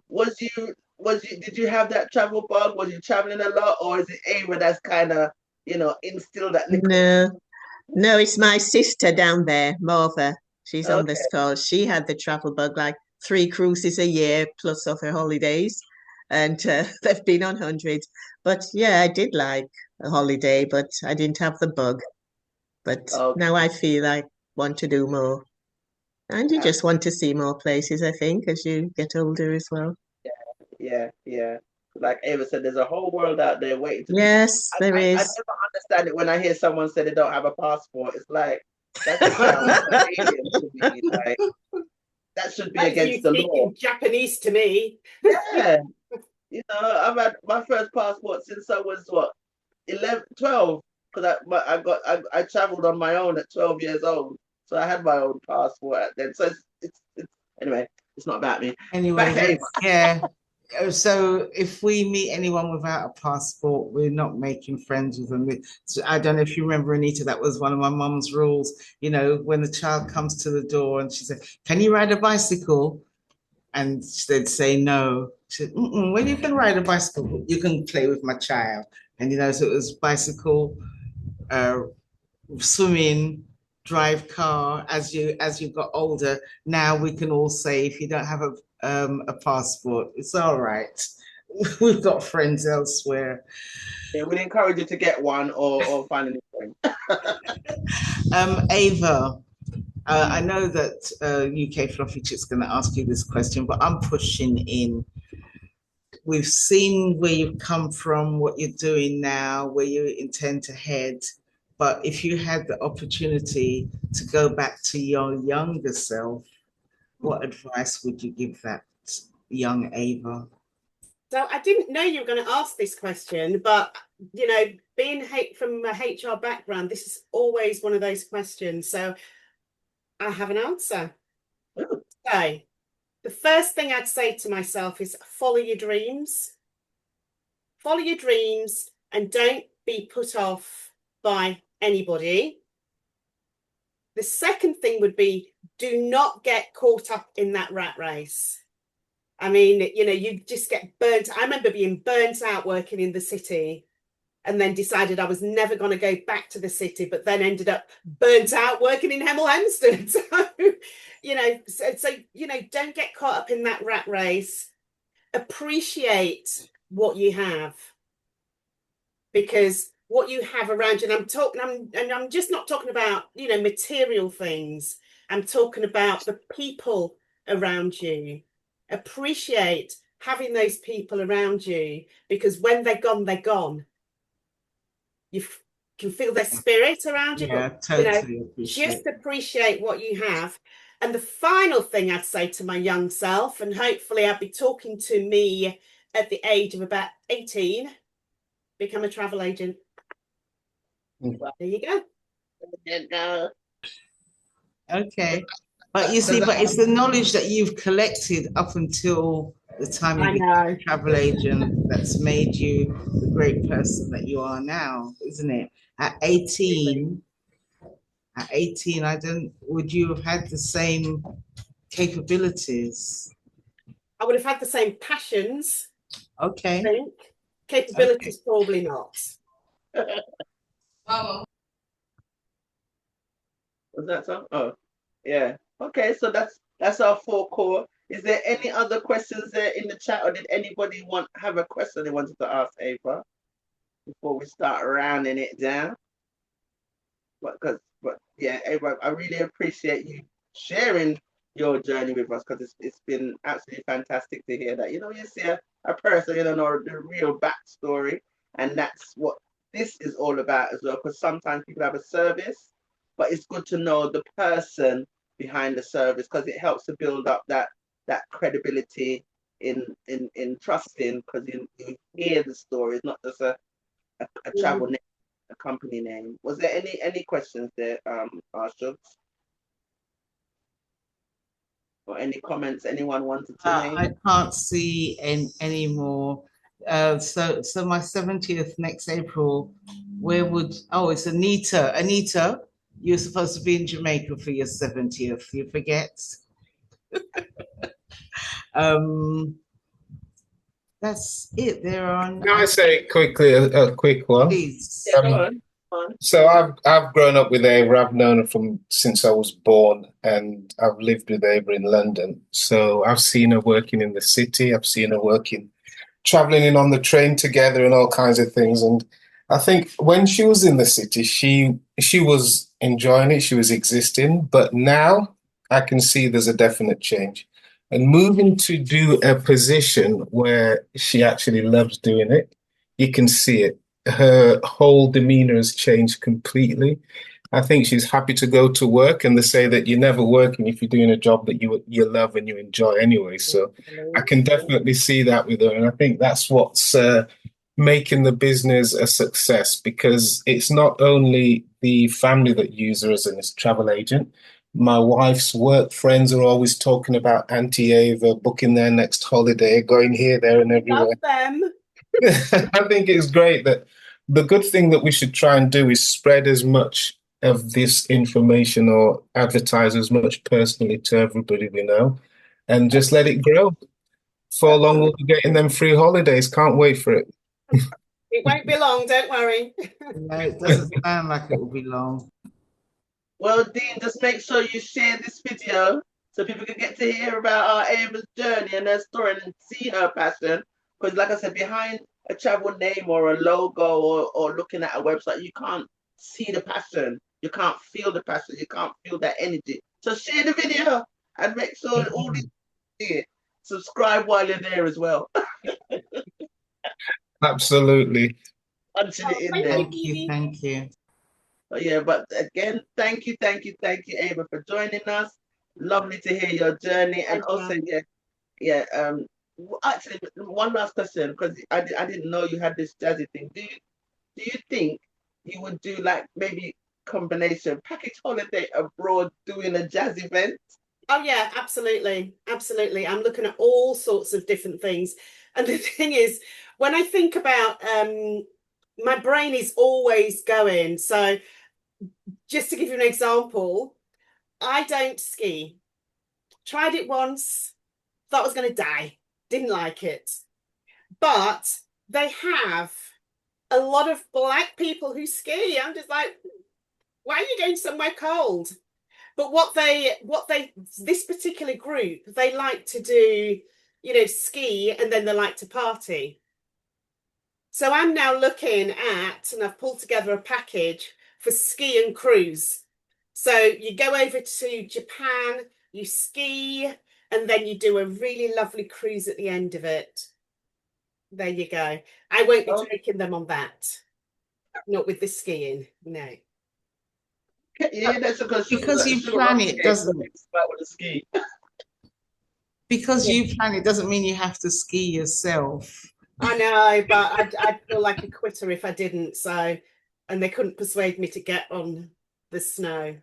did you have that travel bug? Was you traveling a lot, or is it Ava that's kind of instill that little. No, it's my sister down there, Martha. She's on Okay. this call. She had the travel bug, like 3 cruises a year plus of her holidays, and they've been on hundreds. But yeah, I did like a holiday, but I didn't have the bug. But Okay. now I feel I want to do more. And you just want to see more places, I think, as you get older as well. Yeah. Like Ava said, there's a whole world out there waiting to be. Yes, there I is. never understand it when I hear someone say they don't have a passport. It's like that just sounds alien to me. Like that should be That is against you the law. speaking Japanese to me. Yeah. I've had my first passport since I was 11, 12, because I traveled on my own at 12 years old, so I had my own passport at then. So it's anyway, it's not about me. Anyway, Back to Ava. yeah. So if we meet anyone without a passport, we're not making friends with them. So I don't know if you remember, Anita, that was one of my mum's rules. When the child comes to the door and she said, "Can you ride a bicycle?" And they'd say no. She said, "When you can ride a bicycle, you can play with my child." And so it was bicycle, swimming, drive car. As you got older, now we can all say, if you don't have a passport, it's all right. We've got friends elsewhere. Yeah, we'd encourage you to get one or find a new friend. Ava, I know that UK Fluffy Chick's going to ask you this question, but I'm pushing in. We've seen where you've come from, what you're doing now, where you intend to head. But if you had the opportunity to go back to your younger self, what advice would you give that young Ava? So I didn't know you were going to ask this question, but being from a HR background, this is always one of those questions. So I have an answer. Ooh. So the first thing I'd say to myself is follow your dreams. Follow your dreams and don't be put off by anybody. The second thing would be, do not get caught up in that rat race. I mean, you just get burnt. I remember being burnt out working in the city and then decided I was never going to go back to the city, but then ended up burnt out working in Hemel Hempstead. So, don't get caught up in that rat race. Appreciate what you have, because what you have around you, and I'm just not talking about, material things. I'm talking about the people around you. Appreciate having those people around you, because when they're gone, they're gone. You can feel their spirit around you. Yeah, but, totally just appreciate what you have. And the final thing I'd say to my young self, and hopefully I'll be talking to me at the age of about 18, become a travel agent. Well, there you go. Okay. But you see, but it's the knowledge that you've collected up until the time you became a travel agent that's made you the great person that you are now, isn't it? At 18, would you have had the same capabilities? I would have had the same passions. Okay. I think. Capabilities, probably not. Was that so? Oh, yeah. Okay, so that's our 4 core. Is there any other questions there in the chat, or did anybody have a question they wanted to ask Ava before we start rounding it down? But yeah, Ava, I really appreciate you sharing your journey with us, because it's been absolutely fantastic to hear that. You see a person, know the real backstory, and that's what this is all about as well. Because sometimes people have a service, but it's good to know the person behind the service, because it helps to build up that credibility in trusting, because you hear the story. It's not just a travel name, a company name. Was there any questions there, Arsha? Or any comments anyone wanted to make? I can't see any more. So my 70th next April. It's Anita. Anita, you're supposed to be in Jamaica for your 70th. You forget. that's it. They're on. Can I say quickly a quick one? Please. Yeah, go on. So I've grown up with Ava. I've known her from since I was born, and I've lived with Ava in London. So I've seen her working in the city. I've seen her working, traveling in on the train together, and all kinds of things. And I think when she was in the city, she was enjoying it. She was existing. But now I can see there's a definite change. And moving to do a position where she actually loves doing it, you can see it. Her whole demeanor has changed completely. I think she's happy to go to work, and they say that you're never working if you're doing a job that you love and you enjoy anyway. So I can definitely see that with her, and I think that's what's making the business a success, because it's not only the family that use her as a travel agent. My wife's work friends are always talking about Auntie Ava, booking their next holiday, going here, there, and everywhere. Love them. I think it's great that the good thing that we should try and do is spread as much of this information or advertise as much personally to everybody we know, and just let it grow. For long, we'll be getting them free holidays. Can't wait for it. It won't be long, don't worry. No, it doesn't sound like it will be long. Well, Dean, just make sure you share this video so people can get to hear about our Ava's journey and her story and see her passion. Because, like I said, behind a travel name or a logo or looking at a website, you can't see the passion. You can't feel the passion. You can't feel that energy. So share the video and make sure that all these see it. Subscribe while you're there as well. Absolutely. Punching it in there. Thank you. But yeah, but again, thank you, Ava, for joining us. Lovely to hear your journey, and also, actually, one last question, because I didn't know you had this jazzy thing. Do you think you would do like maybe combination package holiday abroad doing a jazz event? Oh yeah, absolutely. I'm looking at all sorts of different things. And the thing is, when I think about my brain is always going. So just to give you an example, I don't ski. Tried it once, thought I was going to die. Didn't like it. But they have a lot of black people who ski. I'm just like, why are you going somewhere cold? But this particular group, they like to do, ski, and then they like to party. So I'm now looking at, and I've pulled together a package for ski and cruise. So you go over to Japan, you ski, and then you do a really lovely cruise at the end of it. There you go. I won't be taking them on that. Not with the skiing, no. Yeah, that's because you plan it doesn't. Because you plan it doesn't mean you have to ski yourself. I know, but I'd feel like a quitter if I didn't. So, and they couldn't persuade me to get on the snow.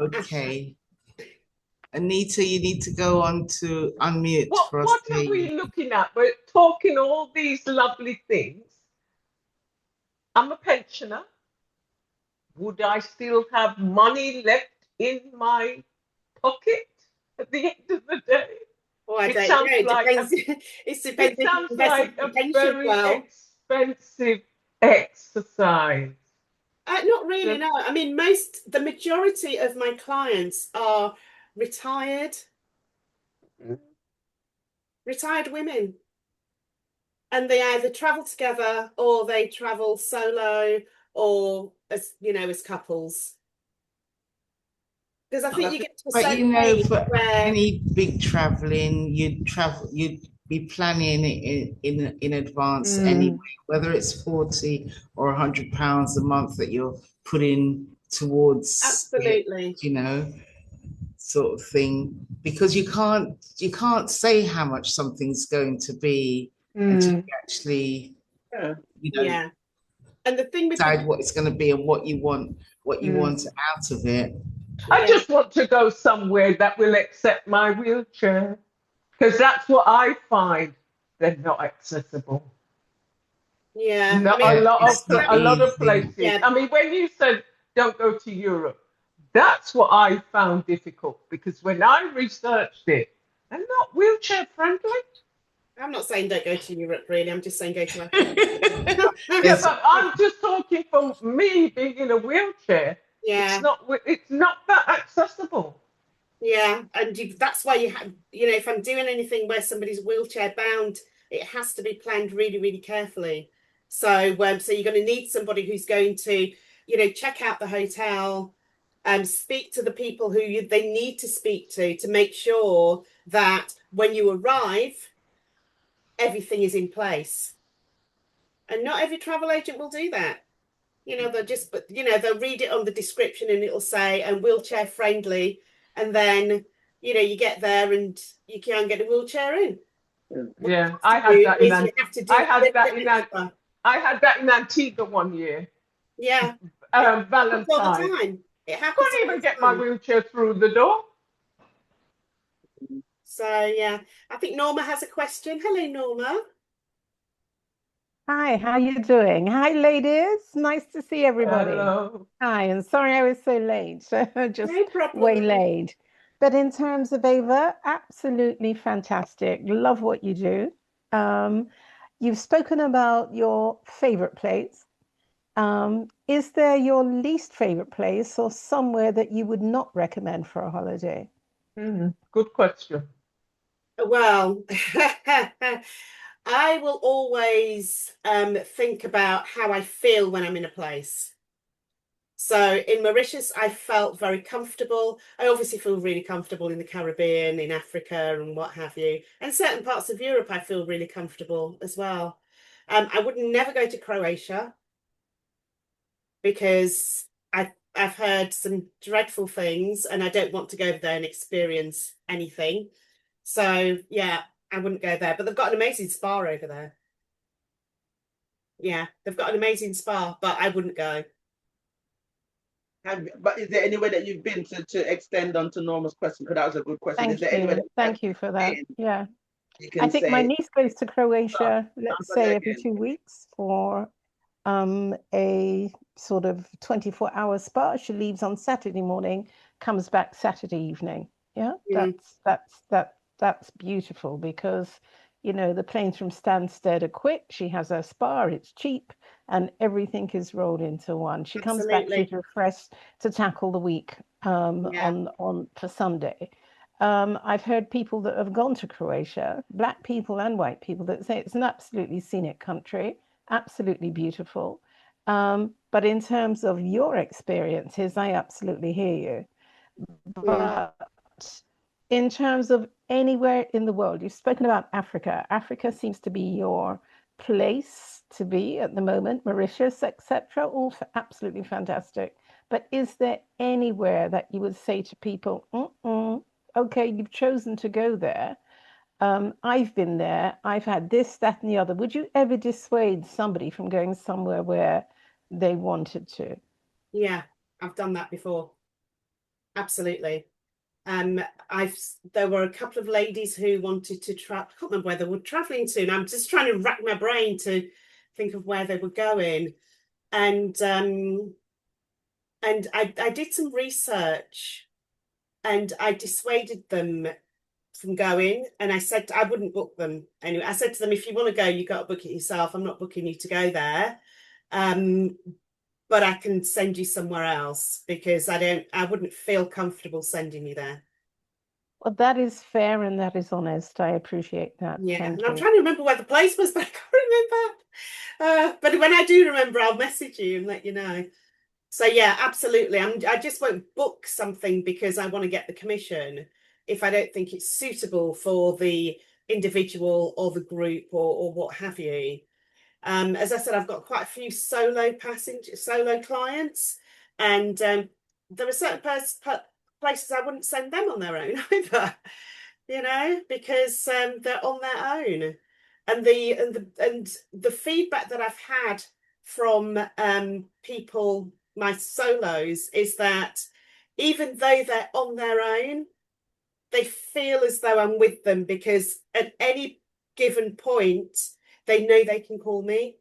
Okay. Anita, you need to go on to unmute for us. What are we looking at? We're talking all these lovely things. I'm a pensioner. Would I still have money left in my pocket at the end of the day? Well, I don't know. It depends. It sounds like a very expensive exercise. Not really, no. I mean, the majority of my clients are retired women. And they either travel together or they travel solo or as couples. Because I think you get to a certain age for where any big traveling, you'd be planning it in advance anyway, whether it's 40 or £100 a month that you're putting towards absolutely it, sort of thing, because you can't say how much something's going to be until you actually and the thing with decide what it's going to be and what you want out of it. I just want to go somewhere that will accept my wheelchair, because that's what I find. They're not accessible. Yeah, no, I mean, a lot of places. Yeah. I mean, when you said don't go to Europe, that's what I found difficult, because when I researched it, they're not wheelchair friendly. I'm not saying don't go to Europe, really. I'm just saying go to Africa. Yeah, but I'm just talking for me being in a wheelchair. Yeah. It's not that accessible. Yeah, and that's why you have, if I'm doing anything where somebody's wheelchair bound, it has to be planned really, really carefully. So, so you're going to need somebody who's going to, check out the hotel, speak to the people who they need to speak to make sure that when you arrive, everything is in place. And not every travel agent will do that. They'll read it on the description and it'll say, and wheelchair friendly. And then, you get there and you can't get a wheelchair in. Yeah, I had that in I had that in Antigua one year. Yeah. Valentine. All the time. It happens. Couldn't even get my wheelchair through the door. So yeah, I think Norma has a question. Hello, Norma. Hi, how you doing? Hi, ladies. Nice to see everybody. Hello. Hi, and sorry I was so late. Just No problem. waylaid. But in terms of Ava, absolutely fantastic. Love what you do. You've spoken about your favorite place. Is there your least favorite place or somewhere that you would not recommend for a holiday? Good question. Well, I will always think about how I feel when I'm in a place. So in Mauritius, I felt very comfortable. I obviously feel really comfortable in the Caribbean, in Africa, and what have you. And certain parts of Europe, I feel really comfortable as well. I would never go to Croatia because I've heard some dreadful things, and I don't want to go there and experience anything. So yeah, I wouldn't go there. But they've got an amazing spa over there. Yeah, they've got an amazing spa, but I wouldn't go. But is there anywhere that you've been to extend onto Norma's question? Because that was a good question. Is there anywhere that Thank you for that. been, Yeah. you can I think my say, niece goes to Croatia, let's say every again. 2 weeks for a sort of 24-hour spa. She leaves on Saturday morning, comes back Saturday evening. Yeah, that's beautiful because the planes from Stansted are quick. She has her spa, it's cheap, and everything is rolled into one. She comes back, she's refreshed to tackle the week on for Sunday. I've heard people that have gone to Croatia, Black people and white people, that say it's an absolutely scenic country, absolutely beautiful. But in terms of your experiences, I absolutely hear you. But in terms of anywhere in the world, you've spoken about Africa. Africa seems to be your place to be at the moment, Mauritius, etc. All absolutely fantastic. But is there anywhere that you would say to people, okay, you've chosen to go there. I've been there. I've had this, that, and the other. Would you ever dissuade somebody from going somewhere where they wanted to? Yeah, I've done that before. Absolutely. There were a couple of ladies who wanted to travel. I can't remember where they were traveling to. And I'm just trying to rack my brain to think of where they were going. And I did some research, and I dissuaded them from going. And I said I wouldn't book them anyway. I said to them, if you want to go, you got to book it yourself. I'm not booking you to go there. But I can send you somewhere else because I wouldn't feel comfortable sending you there. Well, that is fair and that is honest. I appreciate that. Yeah, Thank and you. I'm trying to remember where the place was, but I can't remember. But when I do remember, I'll message you and let you know. So yeah, absolutely. I just won't book something because I want to get the commission if I don't think it's suitable for the individual or the group or what have you. As I said, I've got quite a few solo clients, and there are certain places I wouldn't send them on their own either, because they're on their own. And the feedback that I've had from people, my solos, is that even though they're on their own, they feel as though I'm with them because at any given point, they know they can call me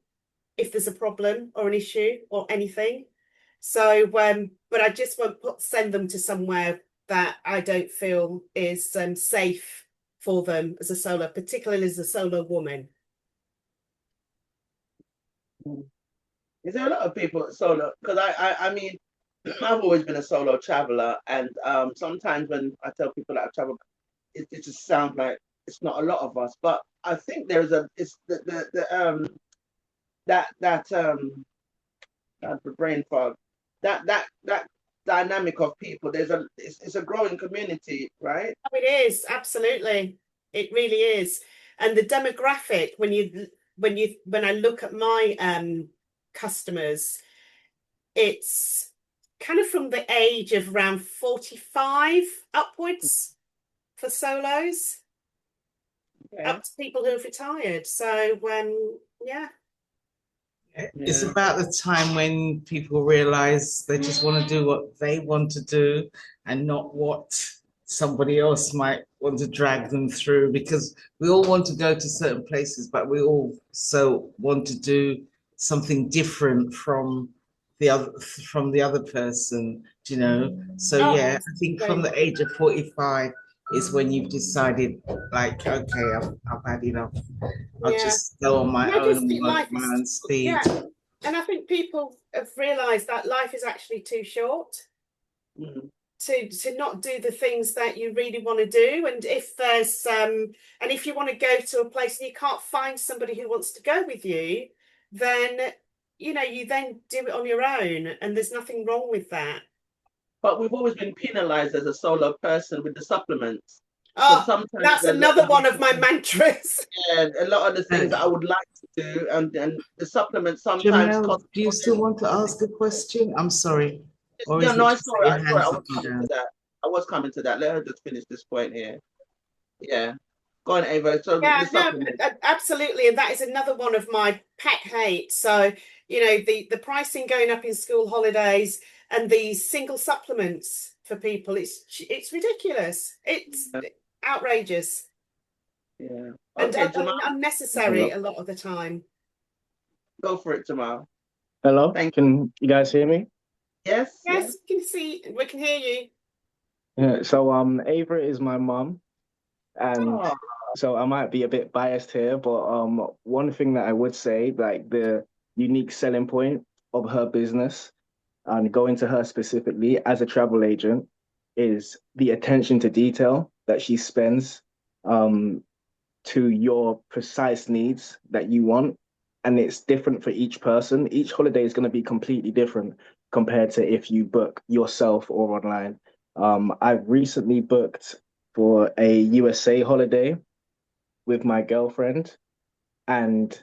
if there's a problem or an issue or anything. So, but I just won't send them to somewhere that I don't feel is safe for them as a solo, particularly as a solo woman? Is there a lot of people solo? Because I mean, I've always been a solo traveler, and sometimes when I tell people that I travel, it just sounds like it's not a lot of us. But I think there's it's the the brain fog, that dynamic of people. It's a growing community, right? Oh, it is, absolutely. It really is. And the demographic, when I look at my customers, it's kind of from the age of around 45 upwards for solos, up to people who have retired. So yeah. It's about the time when people realize they just want to do what they want to do and not what somebody else might want to drag them through, because we all want to go to certain places, but we also want to do something different from the other person, you know. So yeah, I think from the age of 45 is when you've decided, like, okay, I've had enough. I'll just go on my own and work my own speed. Yeah. And I think people have realised that life is actually too short to not do the things that you really want to do. And if there's and if you want to go to a place and you can't find somebody who wants to go with you, then you then do it on your own, and there's nothing wrong with that. But we've always been penalised as a solo person with the supplements. Oh, that's another one of my mantras. Yeah, a lot of the things that I would like to do, and the supplements sometimes Jamel, cost. do you still want to ask a question? I'm sorry. Or Yeah, is no, it I just saw that it. your I hands was up and coming down? to that. I was coming to that. Let her just finish this point here. Yeah. Go on, Ava. So Yeah, the supplements. no, absolutely. And that is another one of my pet hates. So, the pricing going up in school holidays and these single supplements for people, it's ridiculous. It's outrageous. Yeah. And Okay, Jamal. unnecessary a lot of the time. Go for it, Jamal. Hello. Can you guys hear me? Yes. Yes, we can hear you. Yeah. So Ava is my mum, and so I might be a bit biased here, but one thing that I would say, like the unique selling point of her business, and going to her specifically as a travel agent, is the attention to detail that she spends to your precise needs that you want. And it's different for each person. Each holiday is going to be completely different compared to if you book yourself or online. I've recently booked for a USA holiday with my girlfriend, and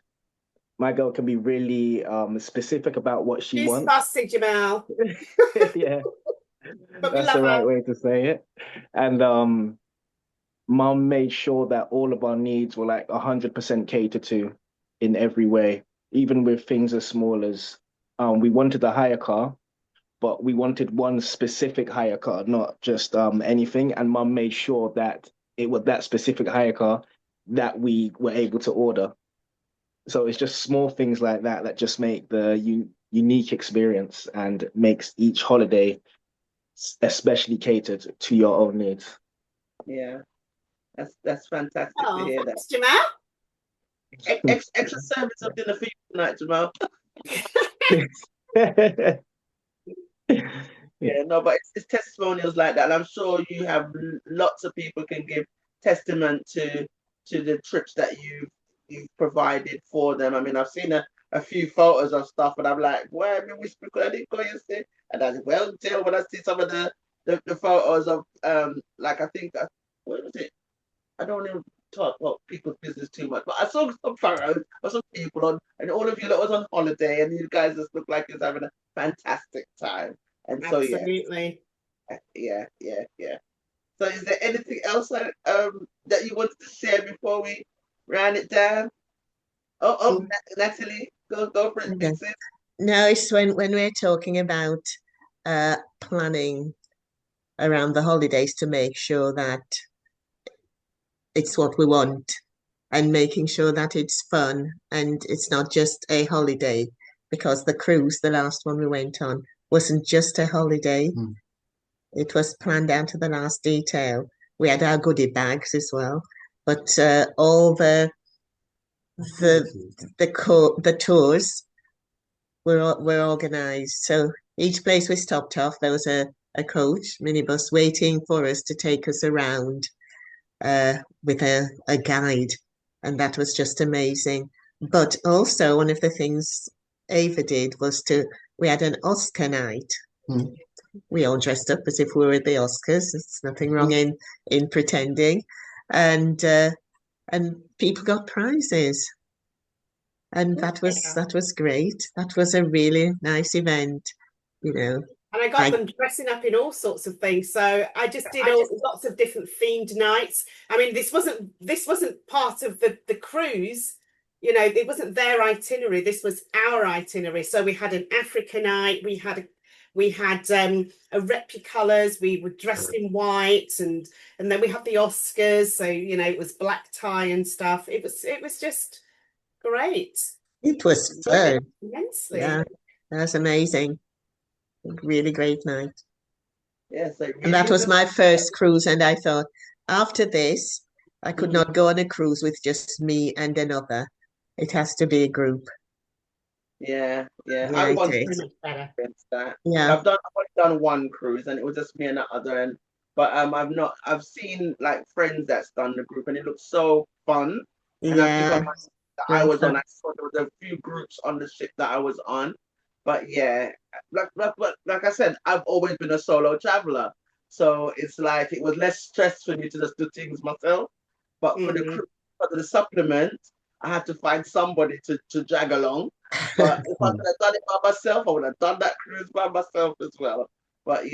my girl can be really specific about what she wants. Fussy, Jamal. Yeah, that's the right way to say it. And mum made sure that all of our needs were like 100% catered to in every way, even with things as small as we wanted a hire car, but we wanted one specific hire car, not just anything. And mum made sure that it was that specific hire car that we were able to order. So it's just small things like that that just make the unique experience and makes each holiday especially catered to your own needs. Yeah. That's fantastic to hear that. Jamal? Extra service of dinner for you tonight, Jamal. Yeah, no, but it's testimonials like that. And I'm sure you have lots of people can give testament to the trips that you've provided for them. I mean, I've seen a few photos of stuff, and I'm like, well, I mean, I didn't go yesterday. And I said, well, till when I see some of the photos of like I think what was it? I don't even talk about people's business too much, but I saw some photos of some people on, and all of you lot was on holiday, and you guys just look like you're having a fantastic time. And so absolutely. Yeah. So is there anything else that you wanted to share before we round it down? Natalie, go for it. Okay. No, it's when we're talking about planning around the holidays to make sure that it's what we want and making sure that it's fun and it's not just a holiday, because the cruise, the last one we went on, wasn't just a holiday. It was planned down to the last detail. We had our goodie bags as well. but all the tours were organised. So each place we stopped off, there was a coach minibus waiting for us to take us around with a guide, and that was just amazing. But also one of the things Ava did was we had an Oscar night. We all dressed up as if we were at the Oscars. There's nothing wrong in pretending, and people got prizes, and that was great. That was a really nice event, you know. And I got them dressing up in all sorts of things. So I just did lots of different themed nights. I mean, this wasn't part of the cruise. You know, it wasn't their itinerary. This was our itinerary. So we had an Africa night. We had a Replicolours. We were dressed in white, and then we had the Oscars. So you know, it was black tie and stuff. It was just great. It was fun. Immensely. Yeah, that was amazing. Really great night. Yes, and that was my first cruise, and I thought after this I could not go on a cruise with just me and another. It has to be a group. Yeah. I want that. Yeah, I've only done one cruise, and it was just me and the other. But I've seen like friends that's done the group, and it looks so fun. And I think on my ship that I was on, I saw there was a few groups on the ship that I was on. But yeah, like I said, I've always been a solo traveler, so it's like it was less stress for me to just do things myself. But for the supplement, I had to find somebody to drag along. But if I could have done it by myself, I would have done that cruise by myself as well. But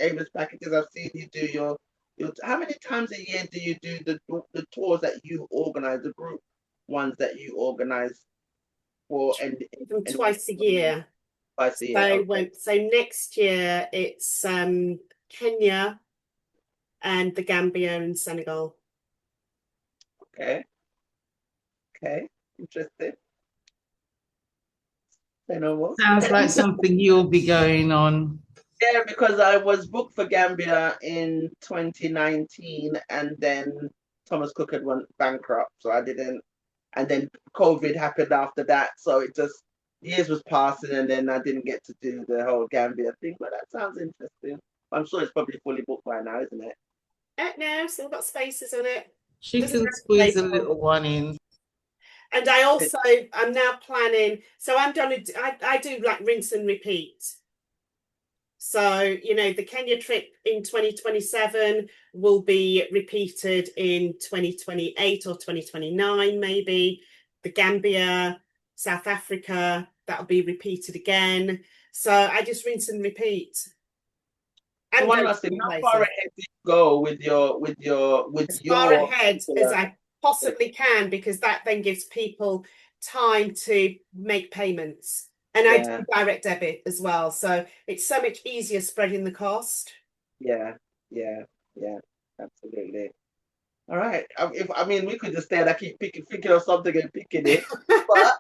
Ava's packages, I've seen you do your. How many times a year do you do the tours that you organize, the group ones that you organize? Twice a year. Twice a year. So next year it's Kenya and the Gambia and Senegal. Okay. Interesting. Say no more. Sounds like something you'll be going on. Yeah, because I was booked for Gambia in 2019, and then Thomas Cook had went bankrupt, so I didn't. And then COVID happened after that, so it just years was passing, and then I didn't get to do the whole Gambia thing. But that sounds interesting. I'm sure it's probably fully booked by now, isn't it? No, still got spaces on it. She can squeeze a little one in. And I'm now planning. So I do like rinse and repeat. So, you know, the Kenya trip in 2027 will be repeated in 2028 or 2029, maybe. The Gambia, South Africa, that'll be repeated again. So I just rinse and repeat. And one last thing, how far ahead do you go with as far ahead as I possibly can, because that then gives people time to make payments. And I do direct debit as well, so it's so much easier spreading the cost. Yeah, absolutely. All right. We could just stay and I keep thinking of something and picking it. But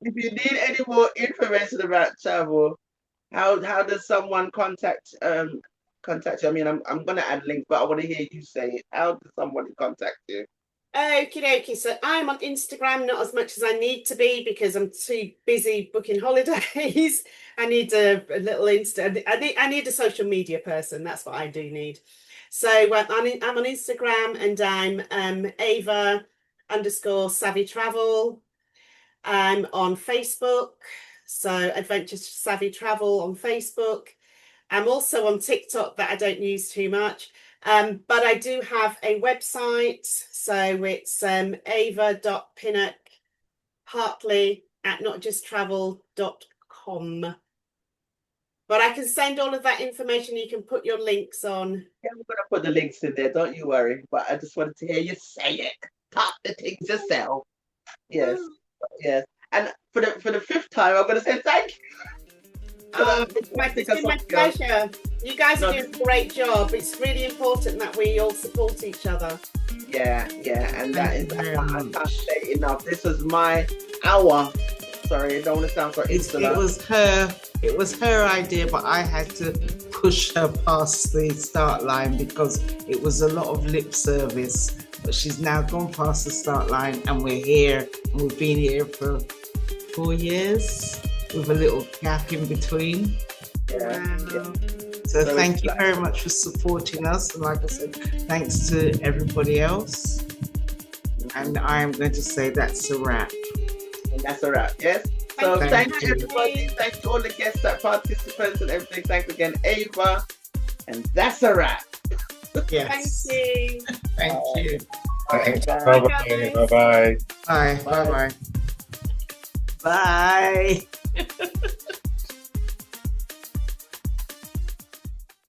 if you need any more information about travel, how does someone contact you? I mean, I'm gonna add links, but I want to hear you say it. How does somebody contact you? Okie dokie. So I'm on Instagram, not as much as I need to be because I'm too busy booking holidays. I need a little I need a social media person. That's what I do need. So I'm on Instagram, and I'm Ava_Savvy Travel. I'm on Facebook, so Adventure Savvy Travel on Facebook. I'm also on TikTok, that I don't use too much. But I do have a website, so it's ava.pinnock-Hartley@notjusttravel.com. But I can send all of that information. You can put your links on. Yeah, we're going to put the links in there, don't you worry. But I just wanted to hear you say it. Talk the things yourself. Yes. And for the fifth time, I'm going to say thank you. It's been my pleasure. You guys are doing a great job. It's really important that we all support each other. Yeah, and that is, I can't say it enough. This was my hour. Sorry, I don't want to sound so insular. It was her idea, but I had to push her past the start line because it was a lot of lip service. But she's now gone past the start line, and we're here. And we've been here for 4 years with a little gap in between. Yeah. So thank you very much for supporting us. And like I said, thanks to everybody else. And I am going to say that's a wrap. And that's a wrap, yes? So thank you, everybody. Thank you all the guests, that participants and everything. Thanks again, Ava. And that's a wrap. Yes. Thank you. Thank you. Thanks. Bye-bye. Bye-bye. Bye. Bye-bye. Bye.